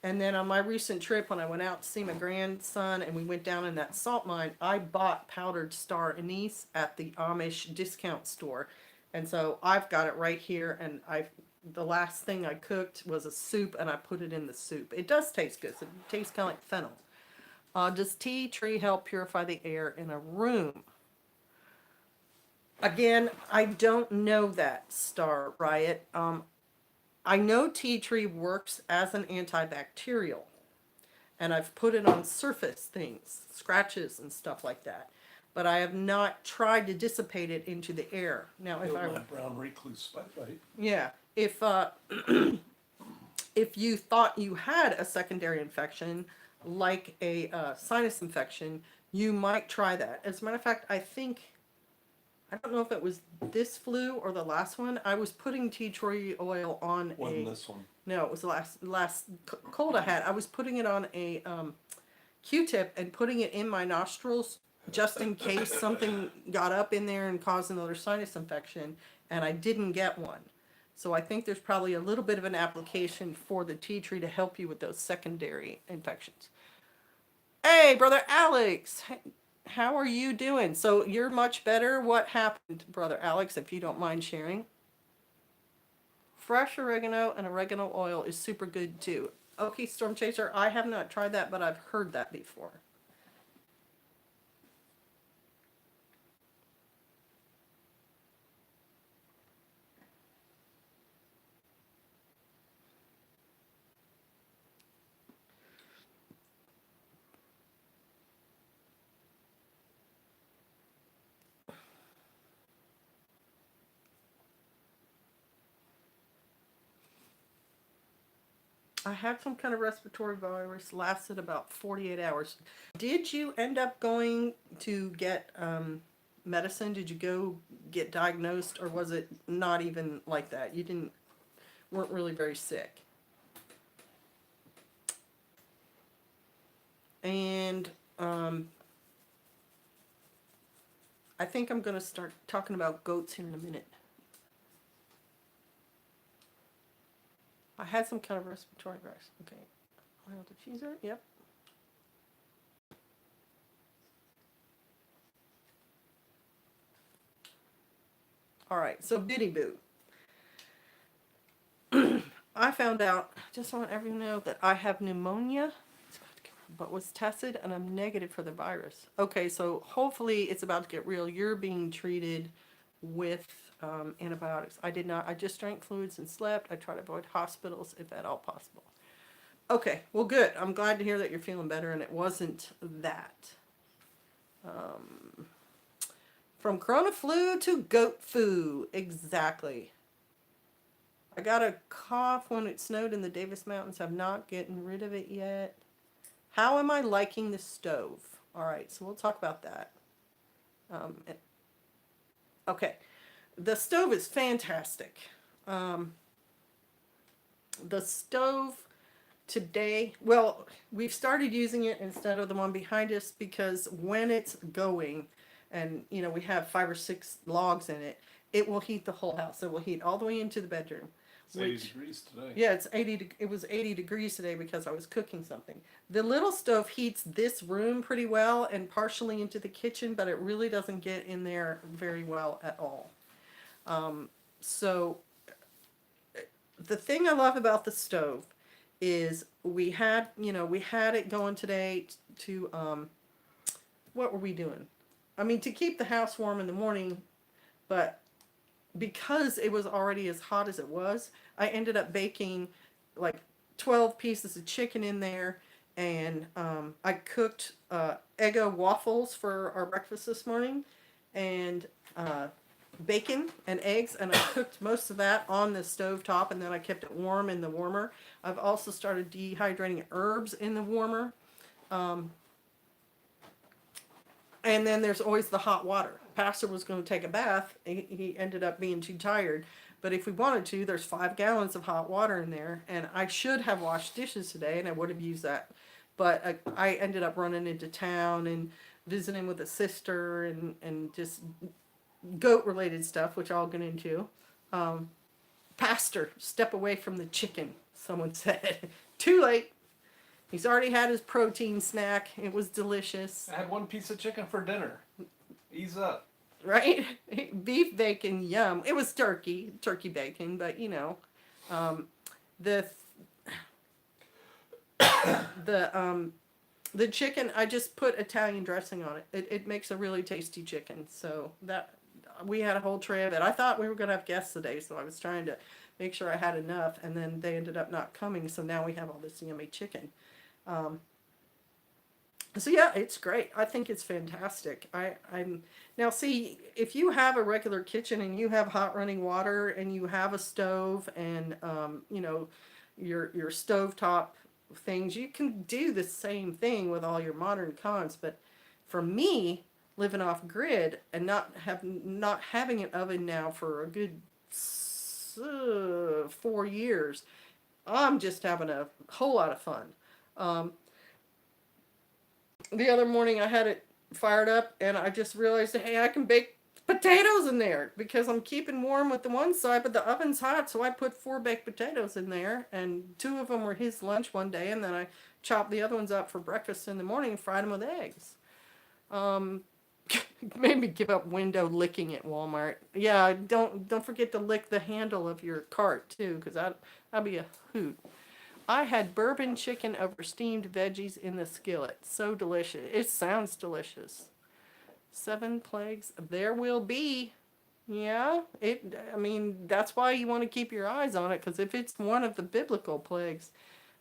And then on my recent trip, when I went out to see my grandson and we went down in that salt mine, I bought powdered star anise at the Amish discount store. And so I've got it right here. And the last thing I cooked was a soup, and I put it in the soup. It does taste good. It tastes kind of like fennel. Does tea tree help purify the air in a room? Again, I don't know that, Star Riot. I know tea tree works as an antibacterial, and I've put it on surface things, scratches and stuff like that. But I have not tried to dissipate it into the air. Now, if My I brown recluse spotlight. yeah, if if you thought you had a secondary infection, like a sinus infection, you might try that. As a matter of fact, I don't know if it was this flu or the last one. I was putting tea tree oil on Wasn't this one? No, it was the last cold I had. I was putting it on a Q-tip and putting it in my nostrils just in case something got up in there and caused another sinus infection, and I didn't get one. So I think there's probably a little bit of an application for the tea tree to help you with those secondary infections. Hey, brother Alex, how are you doing? So you're much better. What happened, brother Alex, if you don't mind sharing? Fresh oregano and oregano oil is super good too. Okay, Storm Chaser, I have not tried that, but I've heard that before. I had some kind of respiratory virus, lasted about 48 hours. Did you end up going to get medicine? Did you go get diagnosed, or was it not even like that? You weren't really very sick. And I think I'm going to start talking about goats here in a minute. I had some kind of respiratory virus. Okay. Oil diffuser. Yep. All right. So Biddy Boo. I found out, just want everyone to know that I have pneumonia, but was tested and I'm negative for the virus. Okay. So hopefully it's about to get real. You're being treated with antibiotics. I did not. I just drank fluids and slept. I try to avoid hospitals if at all possible. Okay, well, good. I'm glad to hear that you're feeling better and it wasn't that. From Corona flu to goat flu. Exactly. I got a cough when it snowed in the Davis Mountains. I'm not getting rid of it yet. How am I liking the stove? All right, so we'll talk about that. Um, okay, the stove is fantastic. Um, the stove today, well, we've started using it instead of the one behind us because when it's going, and we have 5 or 6 logs in it, it will heat the whole house. It will heat all the way into the bedroom. It's 80 degrees today. Yeah, it was 80 degrees today because I was cooking something. The little stove heats this room pretty well and partially into the kitchen, but it really doesn't get in there very well at all. So the thing I love about the stove is we had it going today to what were we doing? I mean, to keep the house warm in the morning, but because it was already as hot as it was, I ended up baking like 12 pieces of chicken in there, and I cooked Eggo waffles for our breakfast this morning, and bacon and eggs, and I cooked most of that on the stove top, and then I kept it warm in the warmer. I've also started dehydrating herbs in the warmer. And then there's always the hot water. Pastor was going to take a bath. He ended up being too tired. But if we wanted to, there's 5 gallons of hot water in there. And I should have washed dishes today, and I would have used that. But I ended up running into town and visiting with a sister and just goat-related stuff, which I'll get into. Pastor, step away from the chicken, someone said. Too late. He's already had his protein snack. It was delicious. I had 1 piece of chicken for dinner. Ease up. Right? Beef bacon, yum. It was turkey bacon, but the the chicken, I just put Italian dressing on it. It makes a really tasty chicken. So that we had a whole tray of it. I thought we were gonna have guests today, so I was trying to make sure I had enough, and then they ended up not coming. So now we have all this yummy chicken. So yeah, it's great. I think it's fantastic. I'm now see if you have a regular kitchen and you have hot running water and you have a stove and your stovetop things, you can do the same thing with all your modern cons. But for me, living off grid and not having an oven now for a good 4 years, I'm just having a whole lot of fun. The other morning I had it fired up and I just realized, hey, I can bake potatoes in there because I'm keeping warm with the one side, but the oven's hot, so I put 4 baked potatoes in there, and 2 of them were his lunch one day, and then I chopped the other ones up for breakfast in the morning and fried them with eggs. Made me give up window licking at Walmart. Yeah, don't forget to lick the handle of your cart too, because that'd be a hoot. I had bourbon chicken over steamed veggies in the skillet. So delicious. It sounds delicious. 7 plagues. There will be. Yeah. I mean, that's why you want to keep your eyes on it, because if it's one of the biblical plagues,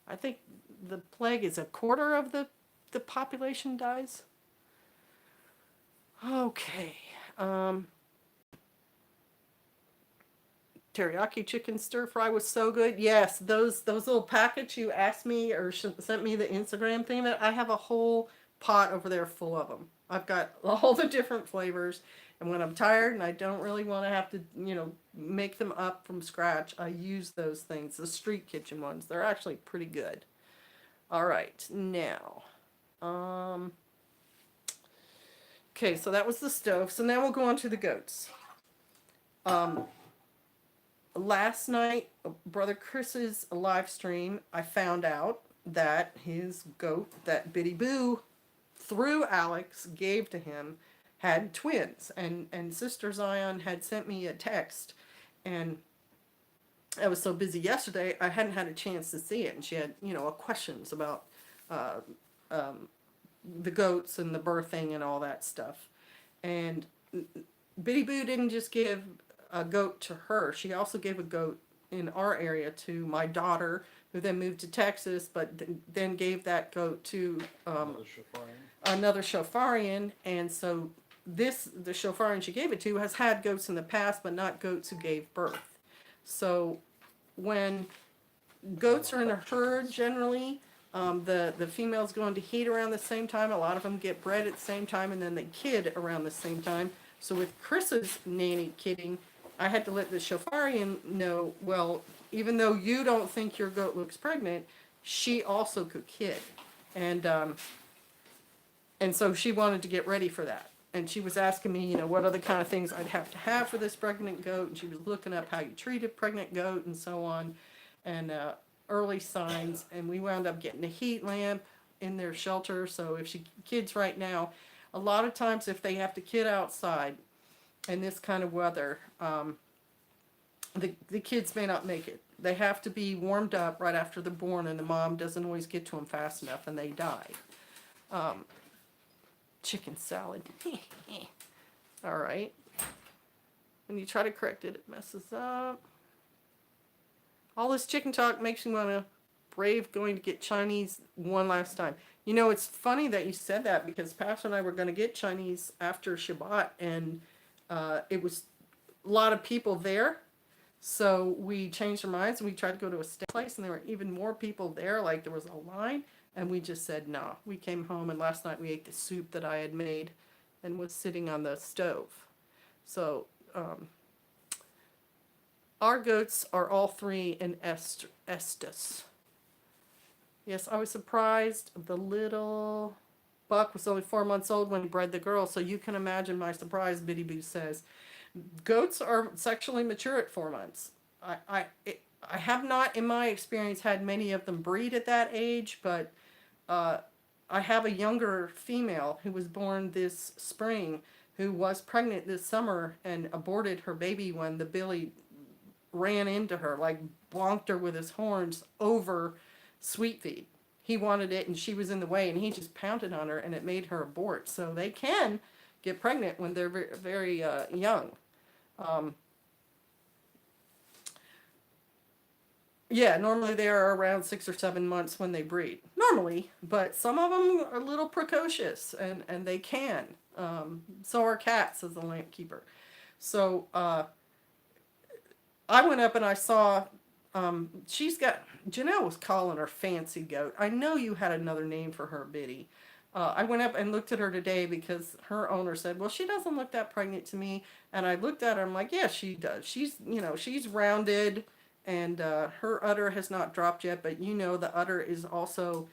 I think the plague is 1/4 of the population dies. Okay. Teriyaki chicken stir fry was so good. Yes, those little packets you asked me or sent me the Instagram thing, that I have a whole pot over there full of them. I've got all the different flavors, and when I'm tired and I don't really want to have to, make them up from scratch, I use those things, the street kitchen ones. They're actually pretty good. All right, now, okay, so that was the stove. So now we'll go on to the goats. Last night, Brother Chris's live stream, I found out that his goat, that Biddy Boo, through Alex, gave to him, had twins. And Sister Zion had sent me a text, and I was so busy yesterday, I hadn't had a chance to see it. And she had, questions about the goats and the birthing and all that stuff. And Biddy Boo didn't just give a goat to her. She also gave a goat in our area to my daughter, who then moved to Texas, but then gave that goat to another Shofarian. And so the Shofarian she gave it to has had goats in the past, but not goats who gave birth. So when goats are in a herd, generally, the females go into heat around the same time. A lot of them get bred at the same time, and then they kid around the same time. So with Chris's nanny kidding, I had to let the Shofarian know, well, even though you don't think your goat looks pregnant, she also could kid. And so she wanted to get ready for that. And she was asking me, what other kind of things I'd have to have for this pregnant goat. And she was looking up how you treat a pregnant goat and so on. And early signs. And we wound up getting a heat lamp in their shelter. So if she kids right now, a lot of times if they have to kid outside in this kind of weather, the kids may not make it. They have to be warmed up right after they're born, and the mom doesn't always get to them fast enough, and they die. Chicken salad. All right. When you try to correct it, it messes up. All this chicken talk makes me want to brave going to get Chinese one last time. It's funny that you said that, because Pastor and I were going to get Chinese after Shabbat, and it was a lot of people there. So we changed our minds, and we tried to go to a steak place, and there were even more people there. Like, there was a line, and we just said no. We came home, and last night we ate the soup that I had made and was sitting on the stove. So our goats are all three in Estes. Yes, I was surprised. The little buck was only 4 months old when he bred the girl, so you can imagine my surprise, Biddy Boo says. Goats are sexually mature at 4 months. I have not, in my experience, had many of them breed at that age, but I have a younger female who was born this spring who was pregnant this summer and aborted her baby when the billy ran into her, like bonked her with his horns over sweet feed. He wanted it and she was in the way, and he just pounded on her, and it made her abort. So they can get pregnant when they're very, very young. Yeah, normally they are around 6 or 7 months when they breed. Normally, but some of them are a little precocious, and they can. So are cats, as the lamp keeper. So I went up and I saw, Janelle was calling her Fancy Goat. I know you had another name for her, Biddy. I went up and looked at her today because her owner said, well, she doesn't look that pregnant to me. And I looked at her, I'm like, yeah, she does. She's rounded, and her udder has not dropped yet, but the udder is also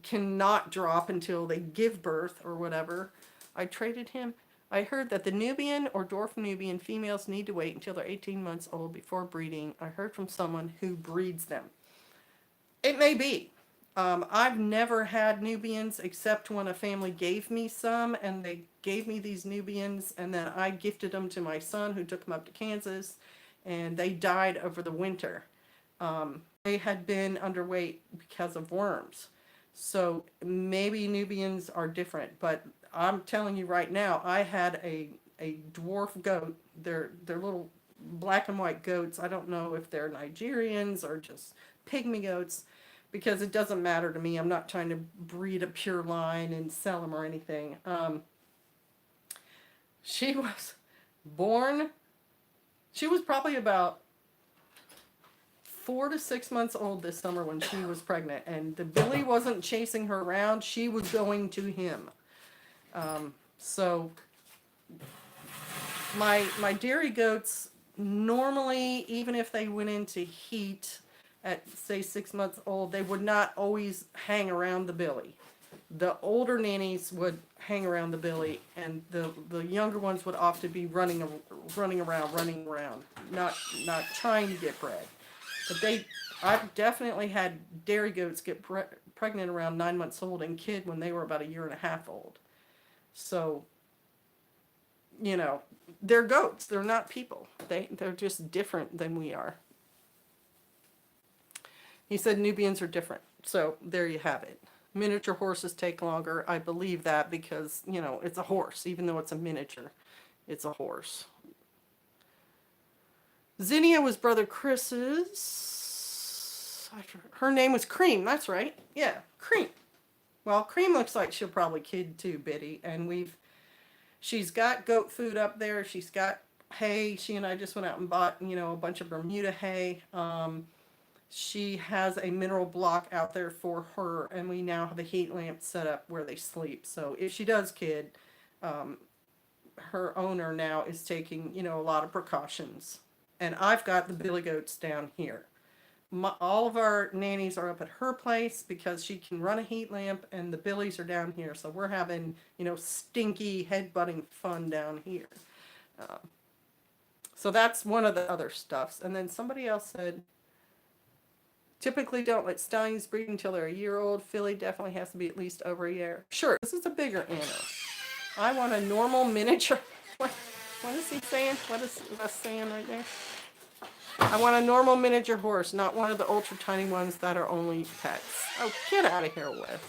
cannot drop until they give birth or whatever. I traded him. I heard that the Nubian or dwarf Nubian females need to wait until they're 18 months old before breeding. I heard from someone who breeds them. It may be. I've never had Nubians except when a family gave me some, and they gave me these Nubians, and then I gifted them to my son, who took them up to Kansas, and they died over the winter. They had been underweight because of worms. So maybe Nubians are different, but I'm telling you right now, I had a dwarf goat. They're little black and white goats. I don't know if they're Nigerians or just pygmy goats, because it doesn't matter to me. I'm not trying to breed a pure line and sell them or anything. She was born, she was probably about 4 to 6 months old this summer when she was pregnant, and the billy wasn't chasing her around. She was going to him. So my dairy goats, normally, even if they went into heat at, say, 6 months old, they would not always hang around the billy. The older nannies would hang around the billy, and the younger ones would often be running around, not trying to get bred. But I've definitely had dairy goats get pregnant around 9 months old and kid when they were about 1.5 years old. So, they're goats. They're not people. They're just different than we are. He said Nubians are different. So there you have it. Miniature horses take longer. I believe that because, it's a horse, even though it's a miniature. It's a horse. Zinnia was Brother Chris's. Her name was Cream. That's right. Yeah, Cream. Well, Cream looks like she'll probably kid too, Biddy. And she's got goat food up there. She's got hay. She and I just went out and bought, a bunch of Bermuda hay. She has a mineral block out there for her, and we now have a heat lamp set up where they sleep. So if she does kid, her owner now is taking, a lot of precautions. And I've got the billy goats down here. All of our nannies are up at her place because she can run a heat lamp, and the billies are down here. So we're having, stinky head-butting fun down here. So that's one of the other stuffs. And then somebody else said, typically don't let stallions breed until they're a year old. Filly definitely has to be at least over a year. Sure, this is a bigger animal. I want a normal miniature. What is he saying? What is us saying right there? I want a normal miniature horse, not one of the ultra tiny ones that are only pets. Oh, get out of here, Wes.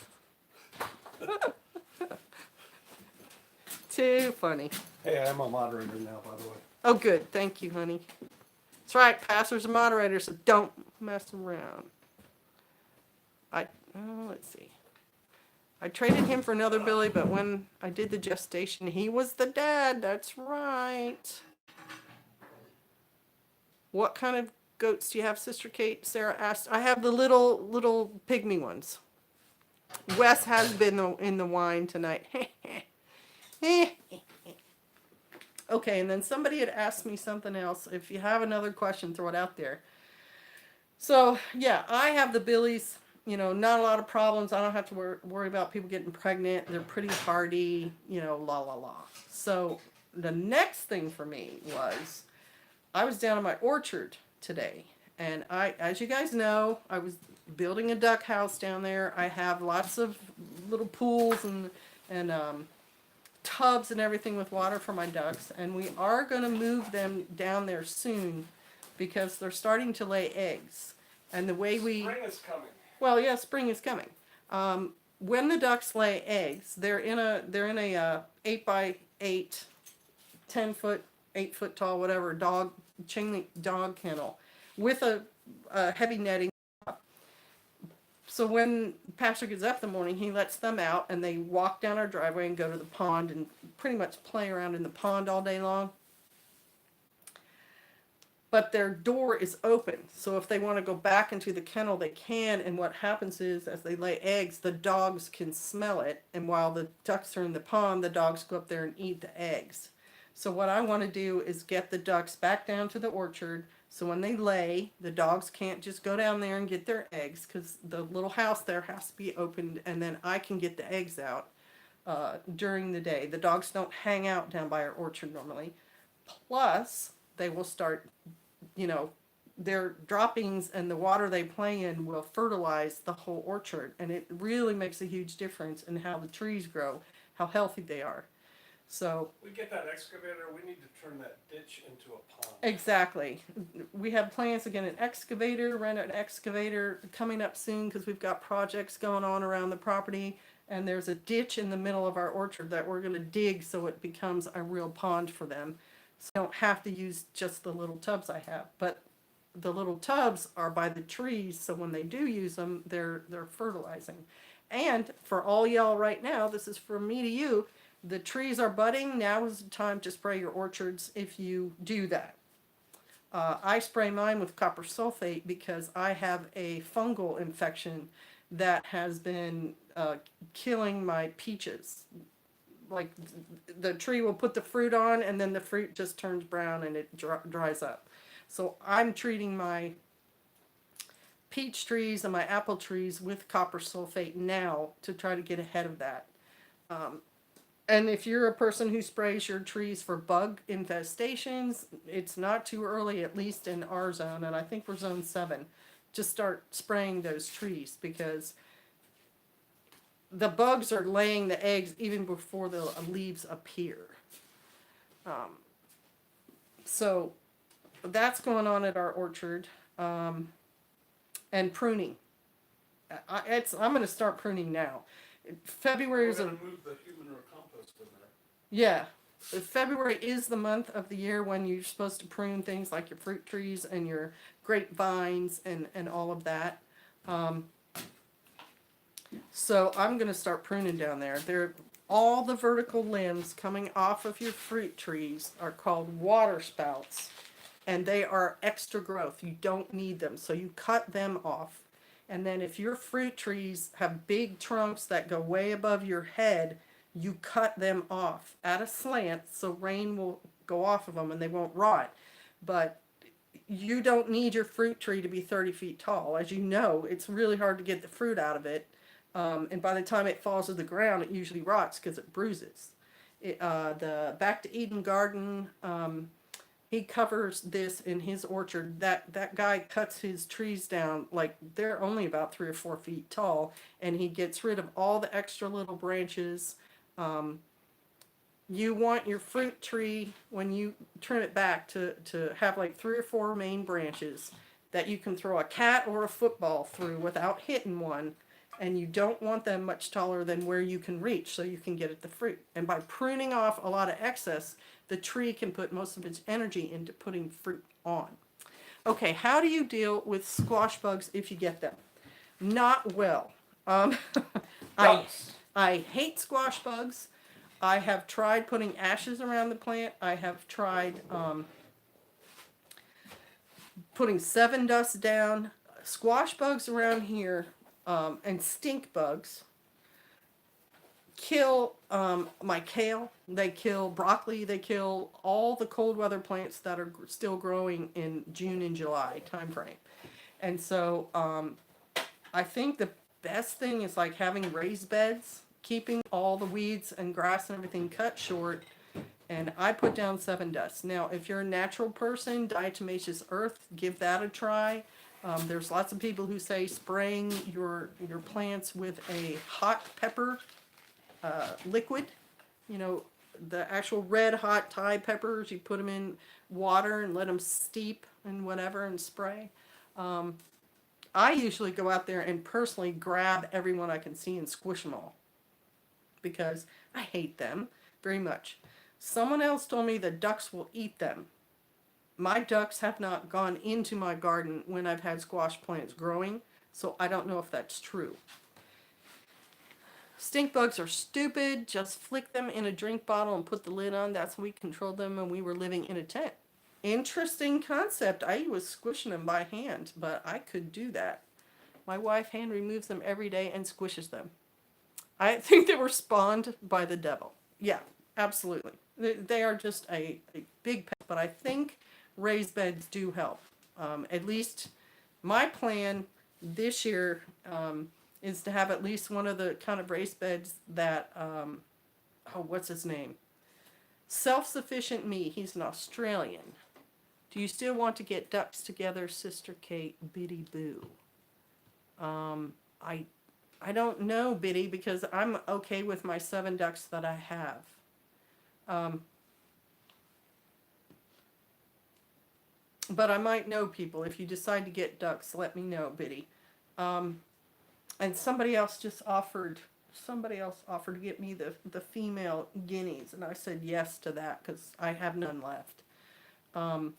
Too funny. Hey, I'm a moderator now, by the way. Oh, good. Thank you, honey. That's right. Pastors and moderators, so don't mess around. Let's see. I traded him for another Billy, but when I did the gestation, he was the dad. That's right. What kind of goats do you have, Sister Kate? Sarah asked. I have the little pygmy ones. Wes has been in the wine tonight. Okay, and then somebody had asked me something else. If you have another question, throw it out there. So, yeah, I have the Billies. Not a lot of problems. I don't have to worry about people getting pregnant. They're pretty hardy, la, la, la. So, the next thing for me was, I was down in my orchard today. And as you guys know, I was building a duck house down there. I have lots of little pools and tubs and everything with water for my ducks. And we are going to move them down there soon because they're starting to lay eggs. And the way Spring is coming. Well, yeah, spring is coming. When the ducks lay eggs, they're in a 8x8, 10-foot, 8-foot tall, whatever, chain link dog kennel with a heavy netting. So when Pastor gets up in the morning, he lets them out and they walk down our driveway and go to the pond and pretty much play around in the pond all day long. But their door is open, so if they want to go back into the kennel, they can. And what happens is, as they lay eggs, the dogs can smell it. And while the ducks are in the pond, the dogs go up there and eat the eggs. So what I want to do is get the ducks back down to the orchard, so when they lay, the dogs can't just go down there and get their eggs, because the little house there has to be opened, and then I can get the eggs out during the day. The dogs don't hang out down by our orchard normally. Plus, they will start, their droppings and the water they play in will fertilize the whole orchard. And it really makes a huge difference in how the trees grow, how healthy they are. So we get that excavator, we need to turn that ditch into a pond. Exactly. We have plans to get rent an excavator coming up soon because we've got projects going on around the property. And there's a ditch in the middle of our orchard that we're going to dig so it becomes a real pond for them. So I don't have to use just the little tubs I have. But the little tubs are by the trees, so when they do use them, they're fertilizing. And for all y'all right now, this is from me to you, the trees are budding. Now is the time to spray your orchards if you do that. I spray mine with copper sulfate because I have a fungal infection that has been killing my peaches. Like the tree will put the fruit on and then the fruit just turns brown and it dries up. So I'm treating my peach trees and my apple trees with copper sulfate now to try to get ahead of that. And if you're a person who sprays your trees for bug infestations, it's not too early, at least in our zone, and I think we're zone 7, to start spraying those trees because the bugs are laying the eggs even before the leaves appear. So that's going on at our orchard. And pruning. I'm going to start pruning now. February is We're going to move the human compost in there. Yeah. February is the month of the year when you're supposed to prune things like your fruit trees and your grapevines and all of that. Um, so I'm going to start pruning down there. All the vertical limbs coming off of your fruit trees are called water spouts, and they are extra growth. You don't need them, so you cut them off. And then if your fruit trees have big trunks that go way above your head, you cut them off at a slant so rain will go off of them and they won't rot. But you don't need your fruit tree to be 30 feet tall. As you know, it's really hard to get the fruit out of it. And by the time it falls to the ground, it usually rots because it bruises. The Back to Eden garden, he covers this in his orchard. That guy cuts his trees down, like they're only about 3 or 4 feet tall, and he gets rid of all the extra little branches. You want your fruit tree, when you trim it back, to have like 3 or 4 main branches that you can throw a cat or a football through without hitting one. And you don't want them much taller than where you can reach so you can get at the fruit. And by pruning off a lot of excess, the tree can put most of its energy into putting fruit on. Okay, how do you deal with squash bugs if you get them? Not well. Um, I, I hate squash bugs. I have tried putting ashes around the plant. I have tried putting 7 dust down. Squash bugs around here and stink bugs kill my kale. They kill broccoli. They kill all the cold weather plants that are still growing in June and July time frame. And so I think the best thing is like having raised beds, keeping all the weeds and grass and everything cut short. And I put down 7 dust. Now, if you're a natural person, diatomaceous earth, give that a try. There's lots of people who say spraying your plants with a hot pepper liquid, you know, the actual red hot Thai peppers, you put them in water and let them steep and whatever and spray. I usually go out there and personally grab everyone I can see and squish them all because I hate them very much. Someone else told me the ducks will eat them. My ducks have not gone into my garden when I've had squash plants growing, so I don't know if that's true. Stink bugs are stupid. Just flick them in a drink bottle and put the lid on. That's how we controlled them when we were living in a tent. Interesting concept. I was squishing them by hand, but I could do that. My wife hand removes them every day and squishes them. I think they were spawned by the devil. Yeah, absolutely. They are just a big pet, but I think raised beds do help. At least my plan this year is to have at least one of the kind of raised beds that, what's his name? Self-Sufficient Me. He's an Australian. Do you still want to get ducks together, Sister Kate? Biddy Boo. I don't know, Biddy, because I'm okay with my 7 ducks that I have. But I might know people. If you decide to get ducks, let me know, Biddy. And somebody else offered to get me the female guineas, and I said yes to that because I have none left. What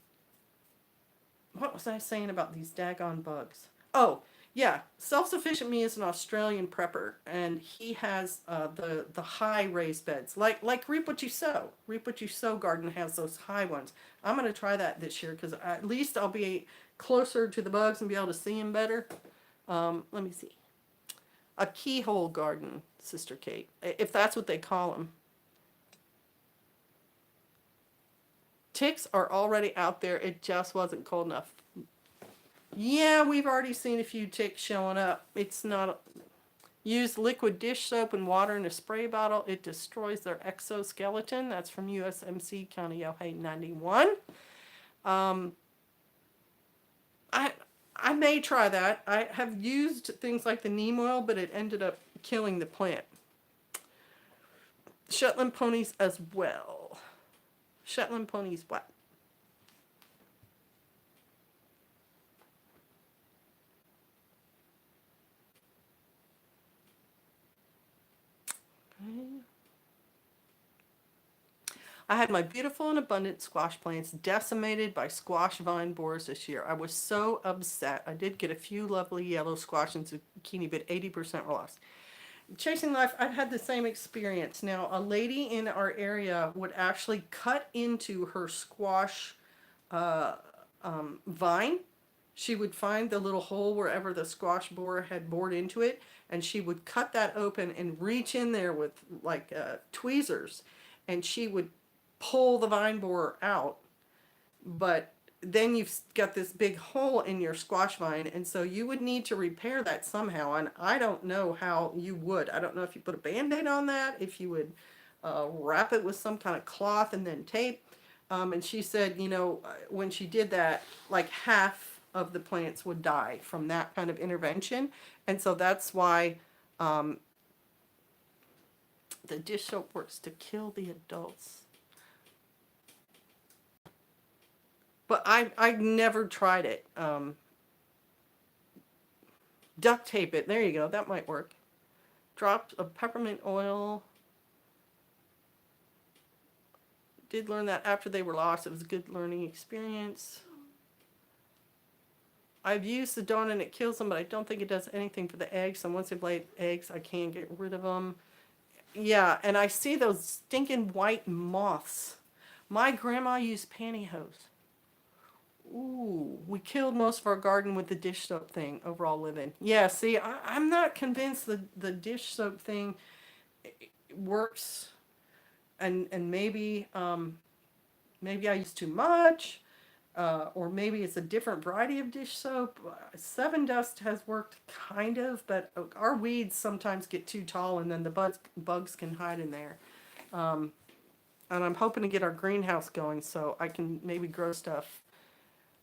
was I saying about these daggone bugs? Oh, yeah, Self-Sufficient Me is an Australian prepper, and he has the high raised beds, like Reap What You Sow. Reap What You Sow garden has those high ones. I'm going to try that this year because at least I'll be closer to the bugs and be able to see them better. Let me see. A keyhole garden, Sister Kate, if that's what they call them. Ticks are already out there. It just wasn't cold enough. Yeah, we've already seen a few ticks showing up. It's not... Use liquid dish soap and water in a spray bottle. It destroys their exoskeleton. That's from USMC County Ojai 91. I may try that. I have used things like the neem oil, but it ended up killing the plant. Shetland ponies as well. Shetland ponies what? I had my beautiful and abundant squash plants decimated by squash vine borers this year. I was so upset. I did get a few lovely yellow squash and zucchini, but 80% were lost. Chasing Life, I've had the same experience. Now, a lady in our area would actually cut into her squash vine. She would find the little hole wherever the squash borer had bored into it, and she would cut that open and reach in there with like tweezers, and she would pull the vine borer out. But then you've got this big hole in your squash vine, and so you would need to repair that somehow. And I don't know how you would. I don't know if you put a band-aid on that, if you would wrap it with some kind of cloth and then tape. And she said, when she did that, like half of the plants would die from that kind of intervention. And so that's why the dish soap works to kill the adults. But I never tried it. Duct tape it. There you go. That might work. Drops of peppermint oil. Did learn that after they were lost. It was a good learning experience. I've used the Dawn and it kills them, but I don't think it does anything for the eggs. And once they've laid eggs, I can't get rid of them. Yeah, and I see those stinking white moths. My grandma used pantyhose. Ooh, we killed most of our garden with the dish soap thing, overall living. Yeah, see, I'm not convinced the dish soap thing works, and maybe maybe I use too much, or maybe it's a different variety of dish soap. Seven Dust has worked kind of, but our weeds sometimes get too tall, and then the bugs can hide in there. And I'm hoping to get our greenhouse going so I can maybe grow stuff.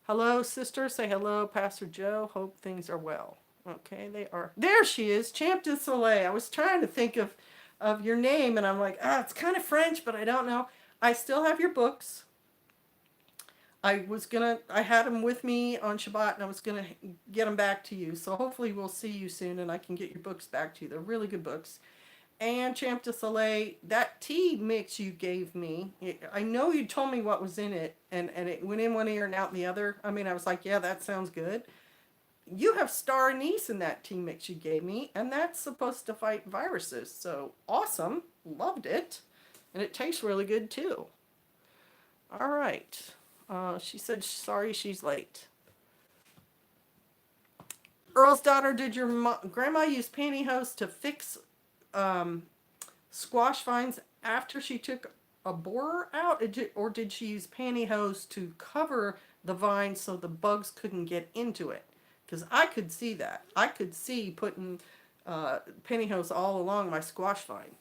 Hello, sister. Say hello, Pastor Joe. Hope things are well. Okay, they are. There she is, Champ de Soleil. I was trying to think of your name, and I'm like, it's kind of French, but I don't know. I still have your books. I had them with me on Shabbat, and I was gonna get them back to you. So hopefully we'll see you soon, and I can get your books back to you. They're really good books. And Champ de Soleil, that tea mix you gave me, I know you told me what was in it, and it went in one ear and out in the other. I mean, I was like, yeah, that sounds good. You have star anise in that tea mix you gave me, and that's supposed to fight viruses. So awesome. Loved it. And it tastes really good too. All right. She said, sorry she's late. Earl's daughter, did your grandma use pantyhose to fix squash vines after she took a borer out, or did she use pantyhose to cover the vine so the bugs couldn't get into it? Because I could see that. I could see putting pantyhose all along my squash vine.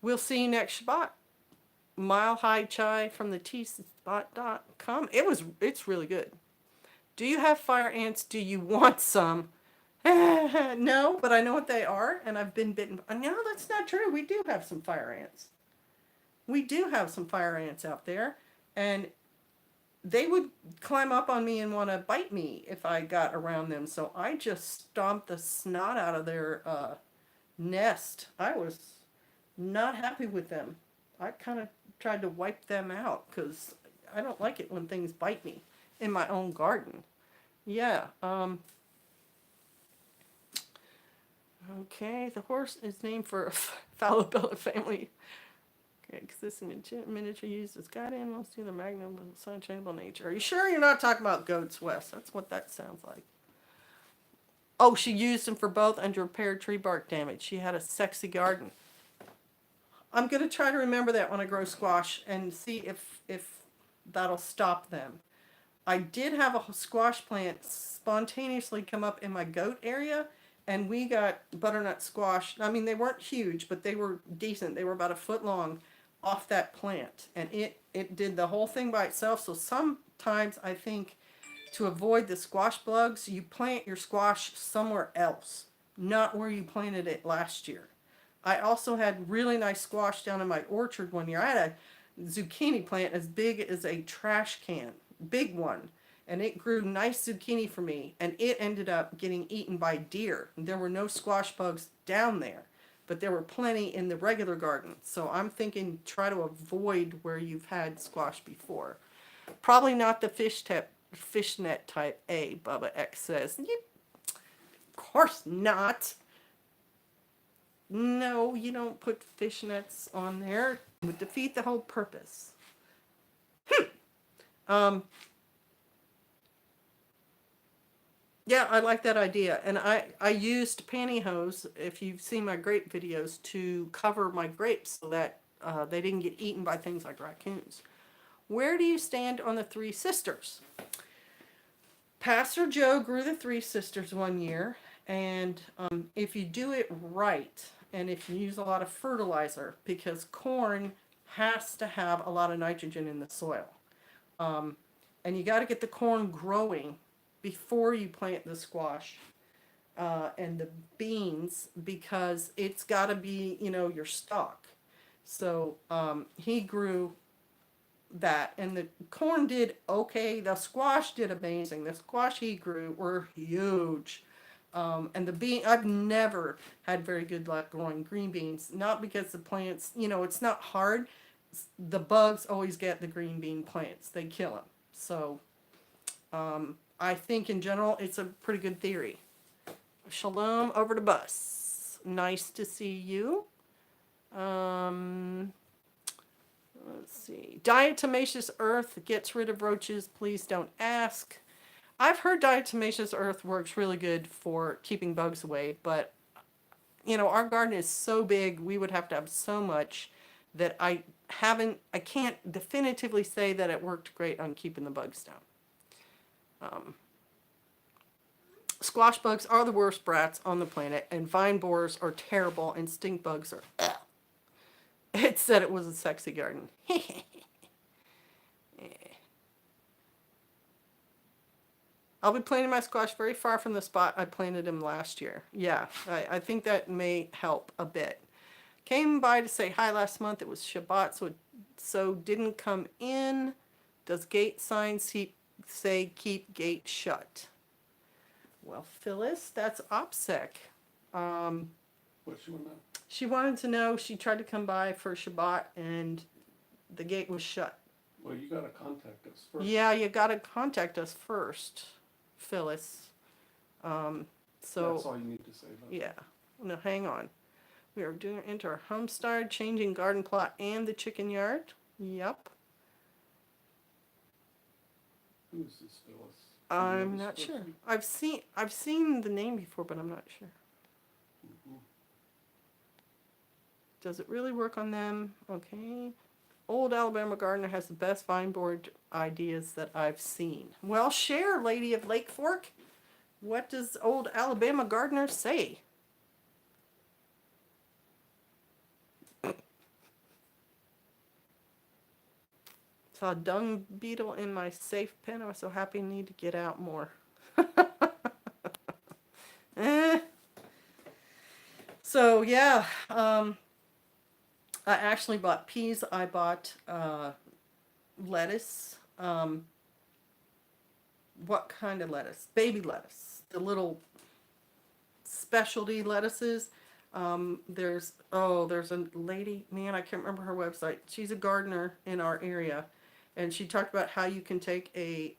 We'll see you next Shabbat. Mile High Chai from the teaspot.com. It's really good. Do you have fire ants? Do you want some? No, but I know what they are, and I've been bitten. No, that's not true. We do have some fire ants. We do have some fire ants out there, and they would climb up on me and want to bite me if I got around them. So I just stomped the snot out of their nest. I was not happy with them. I kind of tried to wipe them out because I don't like it when things bite me in my own garden. Yeah. Okay, the horse is named for a Falabella family. Okay, because this miniature used as guide animals to the magnum of sunchangeable nature. Are you sure you're not talking about goats, Wes? That's what that sounds like. Oh, she used them for both and to repair tree bark damage. She had a sexy garden. I'm going to try to remember that when I grow squash and see if that'll stop them. I did have a squash plant spontaneously come up in my goat area, and we got butternut squash. I mean, they weren't huge, but they were decent. They were about a foot long off that plant, and it did the whole thing by itself. So sometimes I think to avoid the squash bugs, you plant your squash somewhere else, not where you planted it last year. I also had really nice squash down in my orchard one year. I had a zucchini plant as big as a trash can, big one, and it grew nice zucchini for me, and it ended up getting eaten by deer. There were no squash bugs down there. but there were plenty in the regular garden. So I'm thinking try to avoid where you've had squash before. Probably not the fishnet type A, Bubba X says. Of course not. No, you don't put fishnets on there. It would defeat the whole purpose. Yeah, I like that idea. And I used pantyhose, if you've seen my grape videos, to cover my grapes so that they didn't get eaten by things like raccoons. Where do you stand on the Three Sisters? Pastor Joe grew the Three Sisters one year, and if you do it right, and if you use a lot of fertilizer, because corn has to have a lot of nitrogen in the soil. And you got to get the corn growing before you plant the squash and the beans, because it's got to be, your stock. So he grew that, and the corn did okay. The squash did amazing. The squash he grew were huge. And the bean, I've never had very good luck growing green beans, not because the plants, it's not hard. The bugs always get the green bean plants. They kill them. So I think in general it's a pretty good theory. Shalom over the bus. Nice to see you. Let's see. Diatomaceous earth gets rid of roaches. Please don't ask. I've heard diatomaceous earth works really good for keeping bugs away, but our garden is so big, we would have to have so much that I can't definitively say that it worked great on keeping the bugs down. Squash bugs are the worst brats on the planet, and vine borers are terrible, and stink bugs are. It said it was a sexy garden. I'll be planting my squash very far from the spot I planted him last year. Yeah, I think that may help a bit. Came by to say hi last month. It was Shabbat, so didn't come in. Does gate signs say keep gate shut? Well, Phyllis, that's OPSEC. What she want to know? She wanted to know, she tried to come by for Shabbat and the gate was shut. Well, you got to contact us first. Yeah, you got to contact us first, Phyllis. So that's all you need to say about yeah. No, hang on. We are doing into our homestead, changing garden plot and the chicken yard. Yep. Who is this Phyllis? I'm not sure. I've seen the name before, but I'm not sure. Mm-hmm. Does it really work on them? Okay. Old Alabama Gardener has the best vine board ideas that I've seen. Well, share, Lady of Lake Fork. What does Old Alabama Gardener say? Saw a dung beetle in my safe pen. I was so happy I need to get out more. So yeah, I actually bought peas. I bought lettuce. What kind of lettuce? Baby lettuce. The little specialty lettuces. There's a lady, man, I can't remember her website. She's a gardener in our area, and she talked about how you can take a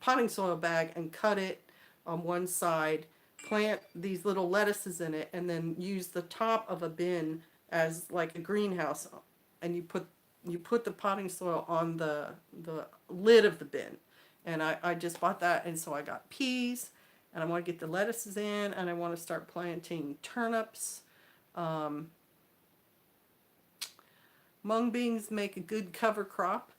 potting soil bag and cut it on one side, plant these little lettuces in it, and then use the top of a bin as like a greenhouse, and you put the potting soil on the lid of the bin. And I just bought that, and so I got peas, and I want to get the lettuces in, and I want to start planting turnips. Mung beans make a good cover crop.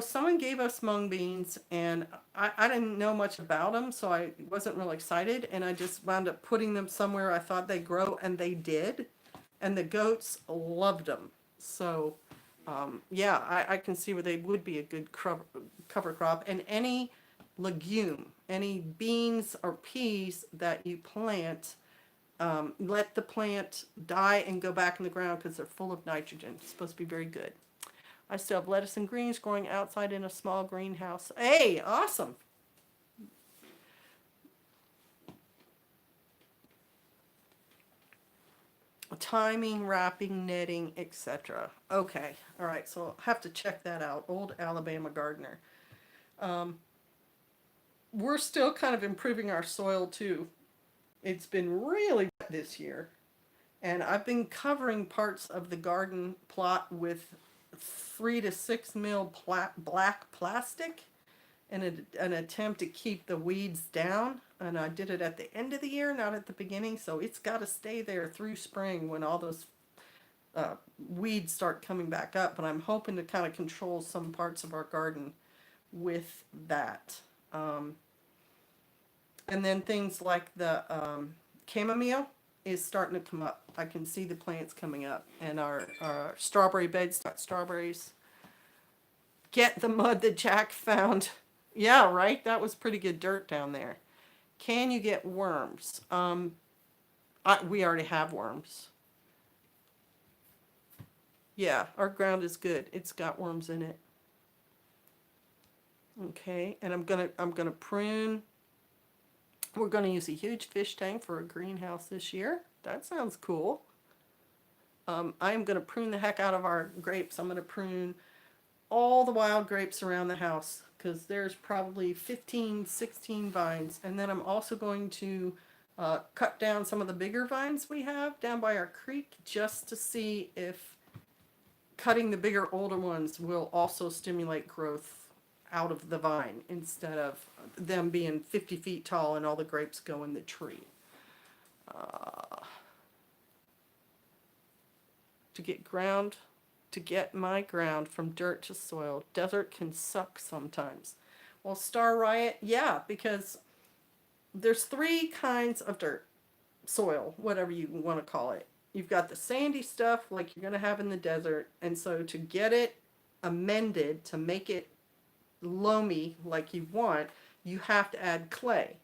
Someone gave us mung beans, and I didn't know much about them, so I wasn't real excited, and I just wound up putting them somewhere I thought they'd grow, and they did, and the goats loved them. So, yeah, I can see where they would be a good cover crop, and any legume, any beans or peas that you plant, let the plant die and go back in the ground because they're full of nitrogen. It's supposed to be very good. I still have lettuce and greens growing outside in a small greenhouse. Hey, awesome. timing, wrapping, netting, etc. Okay, all right, so I'll have to check that out. Old Alabama Gardener. We're still kind of improving our soil too. It's been really wet this year, and I've been covering parts of the garden plot with 3 to 6 mil black plastic in an attempt to keep the weeds down. And I did it at the end of the year, not at the beginning, so it's got to stay there through spring when all those weeds start coming back up. But I'm hoping to kind of control some parts of our garden with that. And then things like the chamomile is starting to come up. I can see the plants coming up. And our strawberry beds got strawberries. Get the mud that Jack found. Yeah, right? That was pretty good dirt down there. Can you get worms? We already have worms. Yeah, our ground is good. It's got worms in it. Okay, and I'm gonna prune. We're gonna use a huge fish tank for a greenhouse this year. That sounds cool. I'm gonna prune the heck out of our grapes. I'm gonna prune all the wild grapes around the house because there's probably 15, 16 vines. And then I'm also going to cut down some of the bigger vines we have down by our creek just to see if cutting the bigger, older ones will also stimulate growth out of the vine instead of them being 50 feet tall and all the grapes go in the tree. To get my ground from dirt to soil, desert can suck sometimes. Well, Star Riot, yeah, because there's 3 kinds of dirt, soil, whatever you want to call it. You've got the sandy stuff like you're going to have in the desert, and so to get it amended to make it loamy like you want, you have to add clay.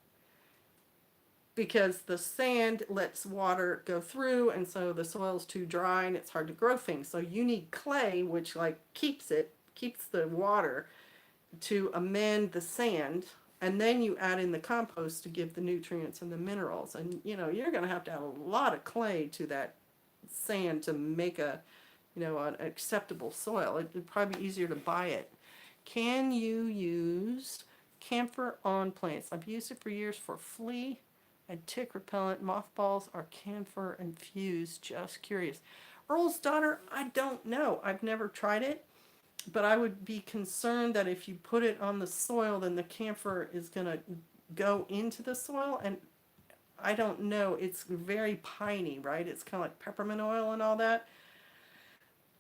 Because the sand lets water go through, and so the soil's too dry and it's hard to grow things. So you need clay, which like keeps the water to amend the sand, and then you add in the compost to give the nutrients and the minerals. And you know, you're going to have a lot of clay to that sand to make an acceptable soil. It'd probably be easier to buy it. Can you use camphor on plants? I've used it for years for flea and tick repellent. Mothballs are camphor infused. Just curious. Earl's daughter, I don't know. I've never tried it, but I would be concerned that if you put it on the soil, then the camphor is going to go into the soil. And I don't know. It's very piney, right? It's kind of like peppermint oil and all that.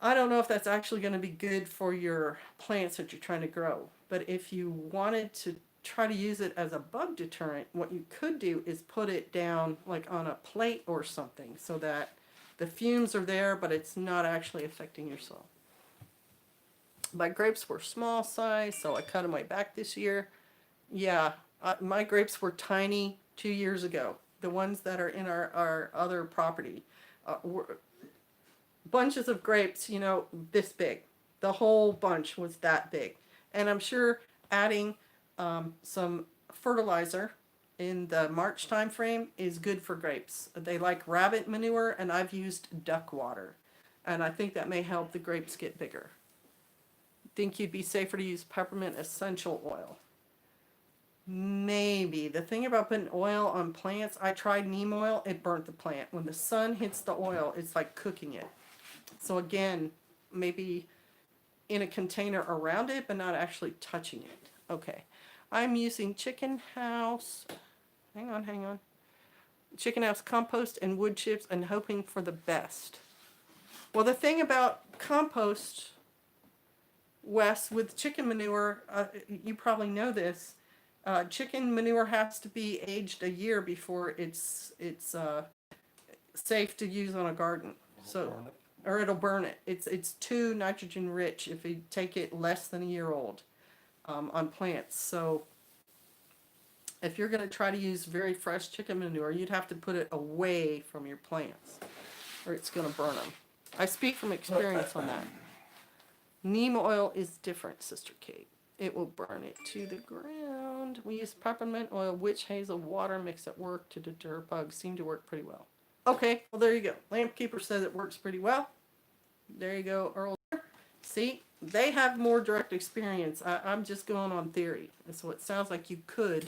I don't know if that's actually going to be good for your plants that you're trying to grow. But if you wanted to try to use it as a bug deterrent, what you could do is put it down like on a plate or something so that the fumes are there, but it's not actually affecting your soil. My grapes were small size, so I cut them way back this year. Yeah, my grapes were tiny 2 years ago. The ones that are in our other property were bunches of grapes, this big. The whole bunch was that big. And I'm sure adding some fertilizer in the March time frame is good for grapes. They like rabbit manure, and I've used duck water. And I think that may help the grapes get bigger. Think you'd be safer to use peppermint essential oil? Maybe. The thing about putting oil on plants, I tried neem oil, it burnt the plant. When the sun hits the oil, it's like cooking it. So again, maybe in a container around it, but not actually touching it. Okay. I'm using chicken house. Hang on. Chicken house compost and wood chips and hoping for the best. Well, the thing about compost, Wes, with chicken manure, you probably know this. Chicken manure has to be aged a year before it's safe to use on a garden. Or it'll burn it. It's too nitrogen rich if you take it less than a year old on plants. So if you're going to try to use very fresh chicken manure, you'd have to put it away from your plants, or it's going to burn them. I speak from experience on that. Neem oil is different, Sister Kate. It will burn it to the ground. We use peppermint oil, witch hazel, water mix at work to deter bugs. Seem to work pretty well. Okay, well, there you go. Lamp Keeper says it works pretty well. There you go, Earl. See, they have more direct experience. I'm just going on theory. And so it sounds like you could.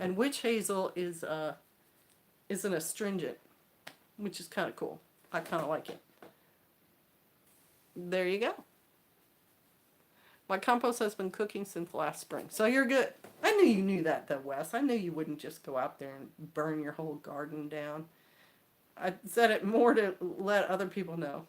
And witch hazel is an astringent, which is kind of cool. I kind of like it. There you go. My compost has been cooking since last spring. So you're good. I knew you knew that though, Wes. I knew you wouldn't just go out there and burn your whole garden down. I said it more to let other people know.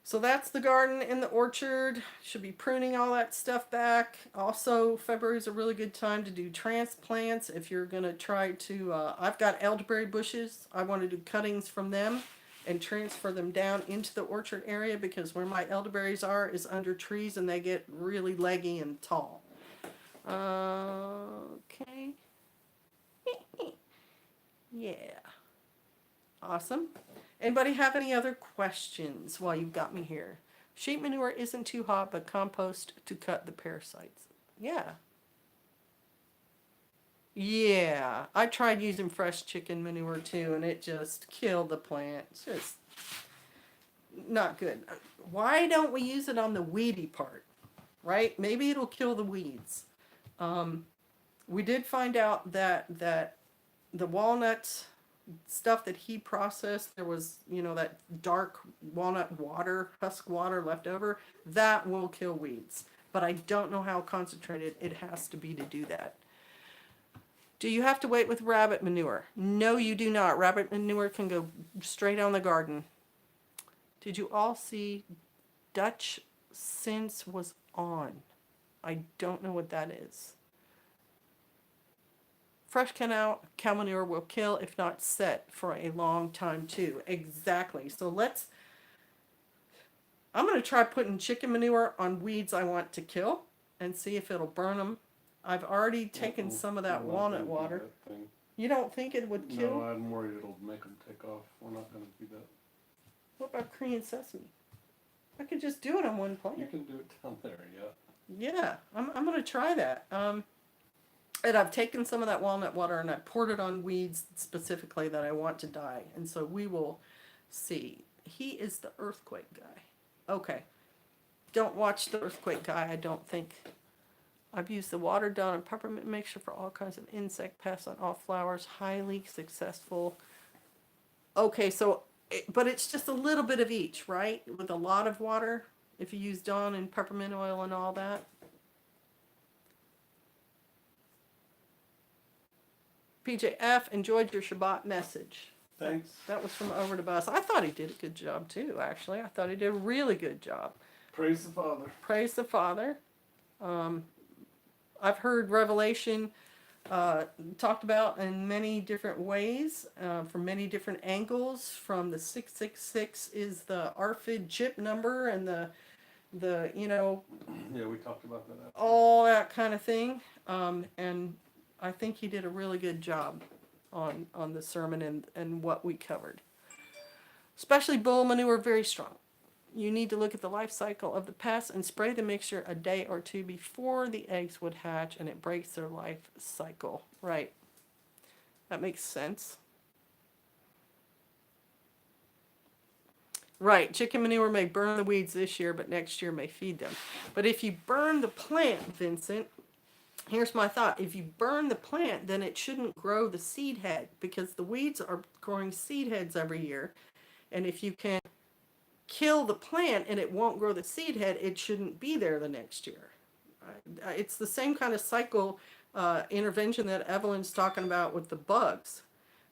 So that's the garden and the orchard. Should be pruning all that stuff back. Also, February is a really good time to do transplants. If you're going to try to, I've got elderberry bushes. I want to do cuttings from them and transfer them down into the orchard area because where my elderberries are is under trees and they get really leggy and tall. Okay. Yeah. Awesome. Anybody have any other questions while you've got me here? Sheep manure isn't too hot, but compost to cut the parasites. Yeah. Yeah. I tried using fresh chicken manure too, and it just killed the plant. It's just not good. Why don't we use it on the weedy part? Right? Maybe it'll kill the weeds. We did find out that the walnuts stuff that he processed, there was, that dark walnut water, husk water left over, that will kill weeds. But I don't know how concentrated it has to be to do that. Do you have to wait with rabbit manure? No, you do not. Rabbit manure can go straight on the garden. Did you all see Dutch Sense was on? I don't know what that is. Fresh cow manure will kill if not set for a long time too. Exactly. So I'm going to try putting chicken manure on weeds I want to kill and see if it'll burn them. I've already taken some of that walnut water. You don't think it would kill? No, I'm worried it'll make them take off. We're not going to do that. What about Korean sesame? I could just do it on one plant. You can do it down there, yeah. Yeah, I'm going to try that. And I've taken some of that walnut water and I poured it on weeds specifically that I want to die. And so we will see. He is the earthquake guy. Okay. Don't watch the earthquake guy, I don't think. I've used the watered down and peppermint mixture for all kinds of insect pests on all flowers. Highly successful. Okay, so, but it's just a little bit of each, right? With a lot of water. If you use Dawn and peppermint oil and all that. PJF, enjoyed your Shabbat message. Thanks. That was from Over the Bus. I thought he did a good job too, actually. I thought he did a really good job. Praise the Father. Praise the Father. I've heard Revelation talked about in many different ways, from many different angles. From the 666 is the ARFID chip number and the Yeah, we talked about that. all that kind of thing. And I think he did a really good job on the sermon and what we covered. Especially bull manure, very strong. You need to look at the life cycle of the pest and spray the mixture a day or two before the eggs would hatch and it breaks their life cycle. Right. That makes sense. Right. Chicken manure may burn the weeds this year, but next year may feed them. But if you burn the plant, Vincent, here's my thought. If you burn the plant, then it shouldn't grow the seed head because the weeds are growing seed heads every year. And if you can kill the plant and it won't grow the seed head, it shouldn't be there the next year. It's the same kind of cycle intervention that Evelyn's talking about with the bugs.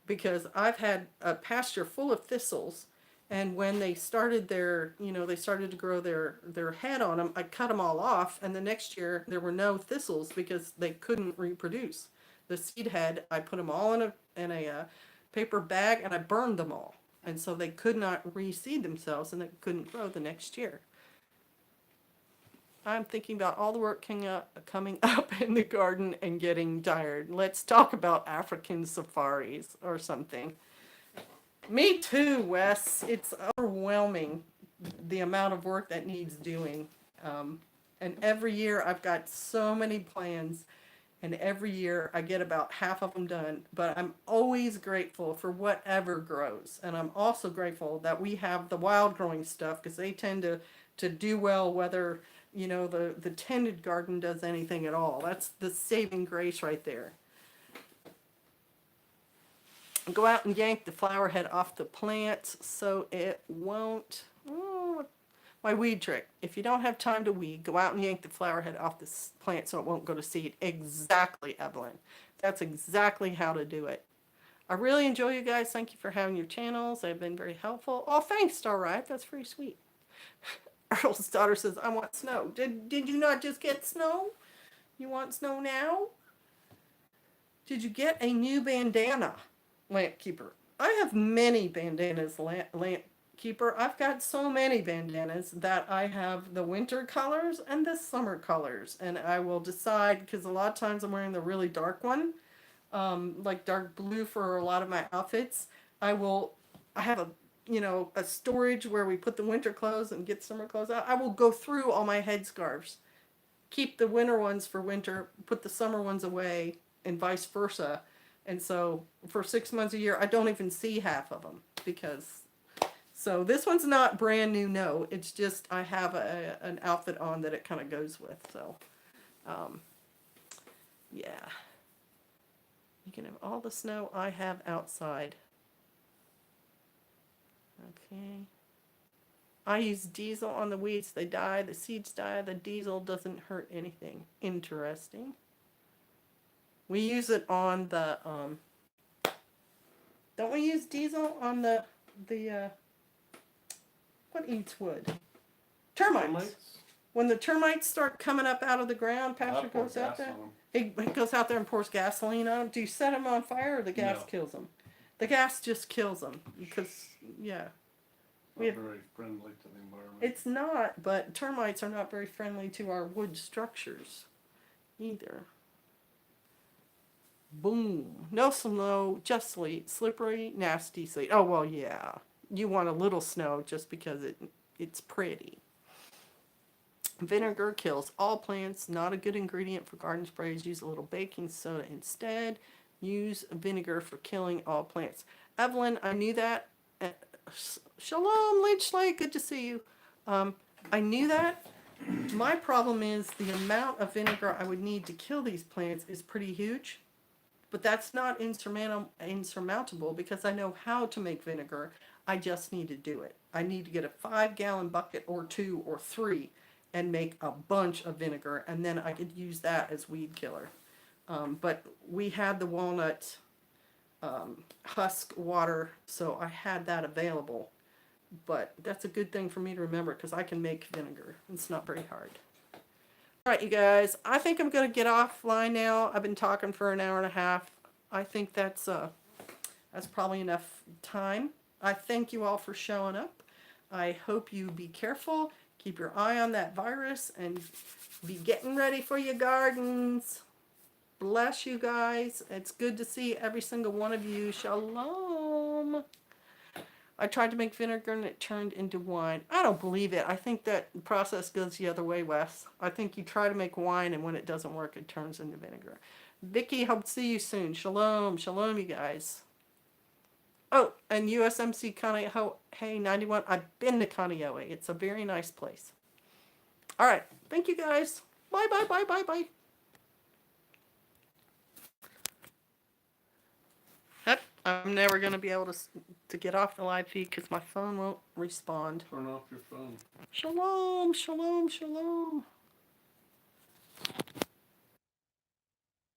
Because I've had a pasture full of thistles, and when they started they started to grow their head on them, I cut them all off, and the next year there were no thistles because they couldn't reproduce. The seed head, I put them all in a paper bag and I burned them all. And so they could not reseed themselves and they couldn't grow the next year. I'm thinking about all the work coming up in the garden and getting tired. Let's talk about African safaris or something. Me too, Wes. It's overwhelming, the amount of work that needs doing. And every year I've got so many plans And every year I get about half of them done, but I'm always grateful for whatever grows. And I'm also grateful that we have the wild growing stuff because they tend to do well whether, the tended garden does anything at all. That's the saving grace right there. Go out and yank the flower head off the plants so it won't. Oh, my weed trick. If you don't have time to weed, go out and yank the flower head off the plant so it won't go to seed. Exactly, Evelyn. That's exactly how to do it. I really enjoy you guys. Thank you for having your channels. They've been very helpful. Oh, thanks, Starright. That's very sweet. Earl's daughter says, I want snow. Did you not just get snow? You want snow now? Did you get a new bandana, Lamp Keeper? I have many bandanas, Lamp Keeper. I've got so many bandanas that I have the winter colors and the summer colors. And I will decide, because a lot of times I'm wearing the really dark one, like dark blue for a lot of my outfits. I have a storage where we put the winter clothes and get summer clothes out. I will go through all my headscarves, keep the winter ones for winter, put the summer ones away, and vice versa. And so for 6 months a year, I don't even see half of them because. So this one's not brand new, no. It's just I have an outfit on that it kind of goes with. So, yeah. You can have all the snow I have outside. Okay. I use diesel on the weeds. They die. The seeds die. The diesel doesn't hurt anything. Interesting. We use it on the, don't we use diesel on the what eats wood? Termites. When the termites start coming up out of the ground, Pastor goes out there. He goes out there and pours gasoline on them. Do you set them on fire or the gas kills them? The gas just kills them because, yeah. Not very friendly to the environment. It's not, but termites are not very friendly to our wood structures either. Boom. No snow, just sleet. Slippery, nasty sleet. Oh, well, yeah. You want a little snow just because it's pretty. Vinegar kills all plants. Not a good ingredient for garden sprays. Use a little baking soda instead. Use vinegar for killing all plants. Evelyn, I knew that. Shalom, Lynch Lake. Good to see you. I knew that. My problem is the amount of vinegar I would need to kill these plants is pretty huge. But that's not insurmountable because I know how to make vinegar. I just need to do it. I need to get a 5-gallon bucket or 2 or 3 and make a bunch of vinegar, and then I could use that as weed killer. But we had the walnut husk water, so I had that available. But that's a good thing for me to remember because I can make vinegar. It's not very hard. All right, you guys. I think I'm going to get offline now. I've been talking for an hour and a half. I think that's probably enough time. I thank you all for showing up. I hope you be careful. Keep your eye on that virus and be getting ready for your gardens. Bless you guys. It's good to see every single one of you. Shalom. I tried to make vinegar and it turned into wine. I don't believe it. I think that process goes the other way, Wes. I think you try to make wine and when it doesn't work, it turns into vinegar. Vicky, hope to see you soon. Shalom. Shalom, you guys. Oh, and USMC Kaneohe 91. I've been to Kaneohe. It's a very nice place. All right. Thank you, guys. Bye, bye, bye, bye, bye. Yep, I'm never going to be able to get off the live feed because my phone won't respond. Turn off your phone. Shalom, shalom, shalom.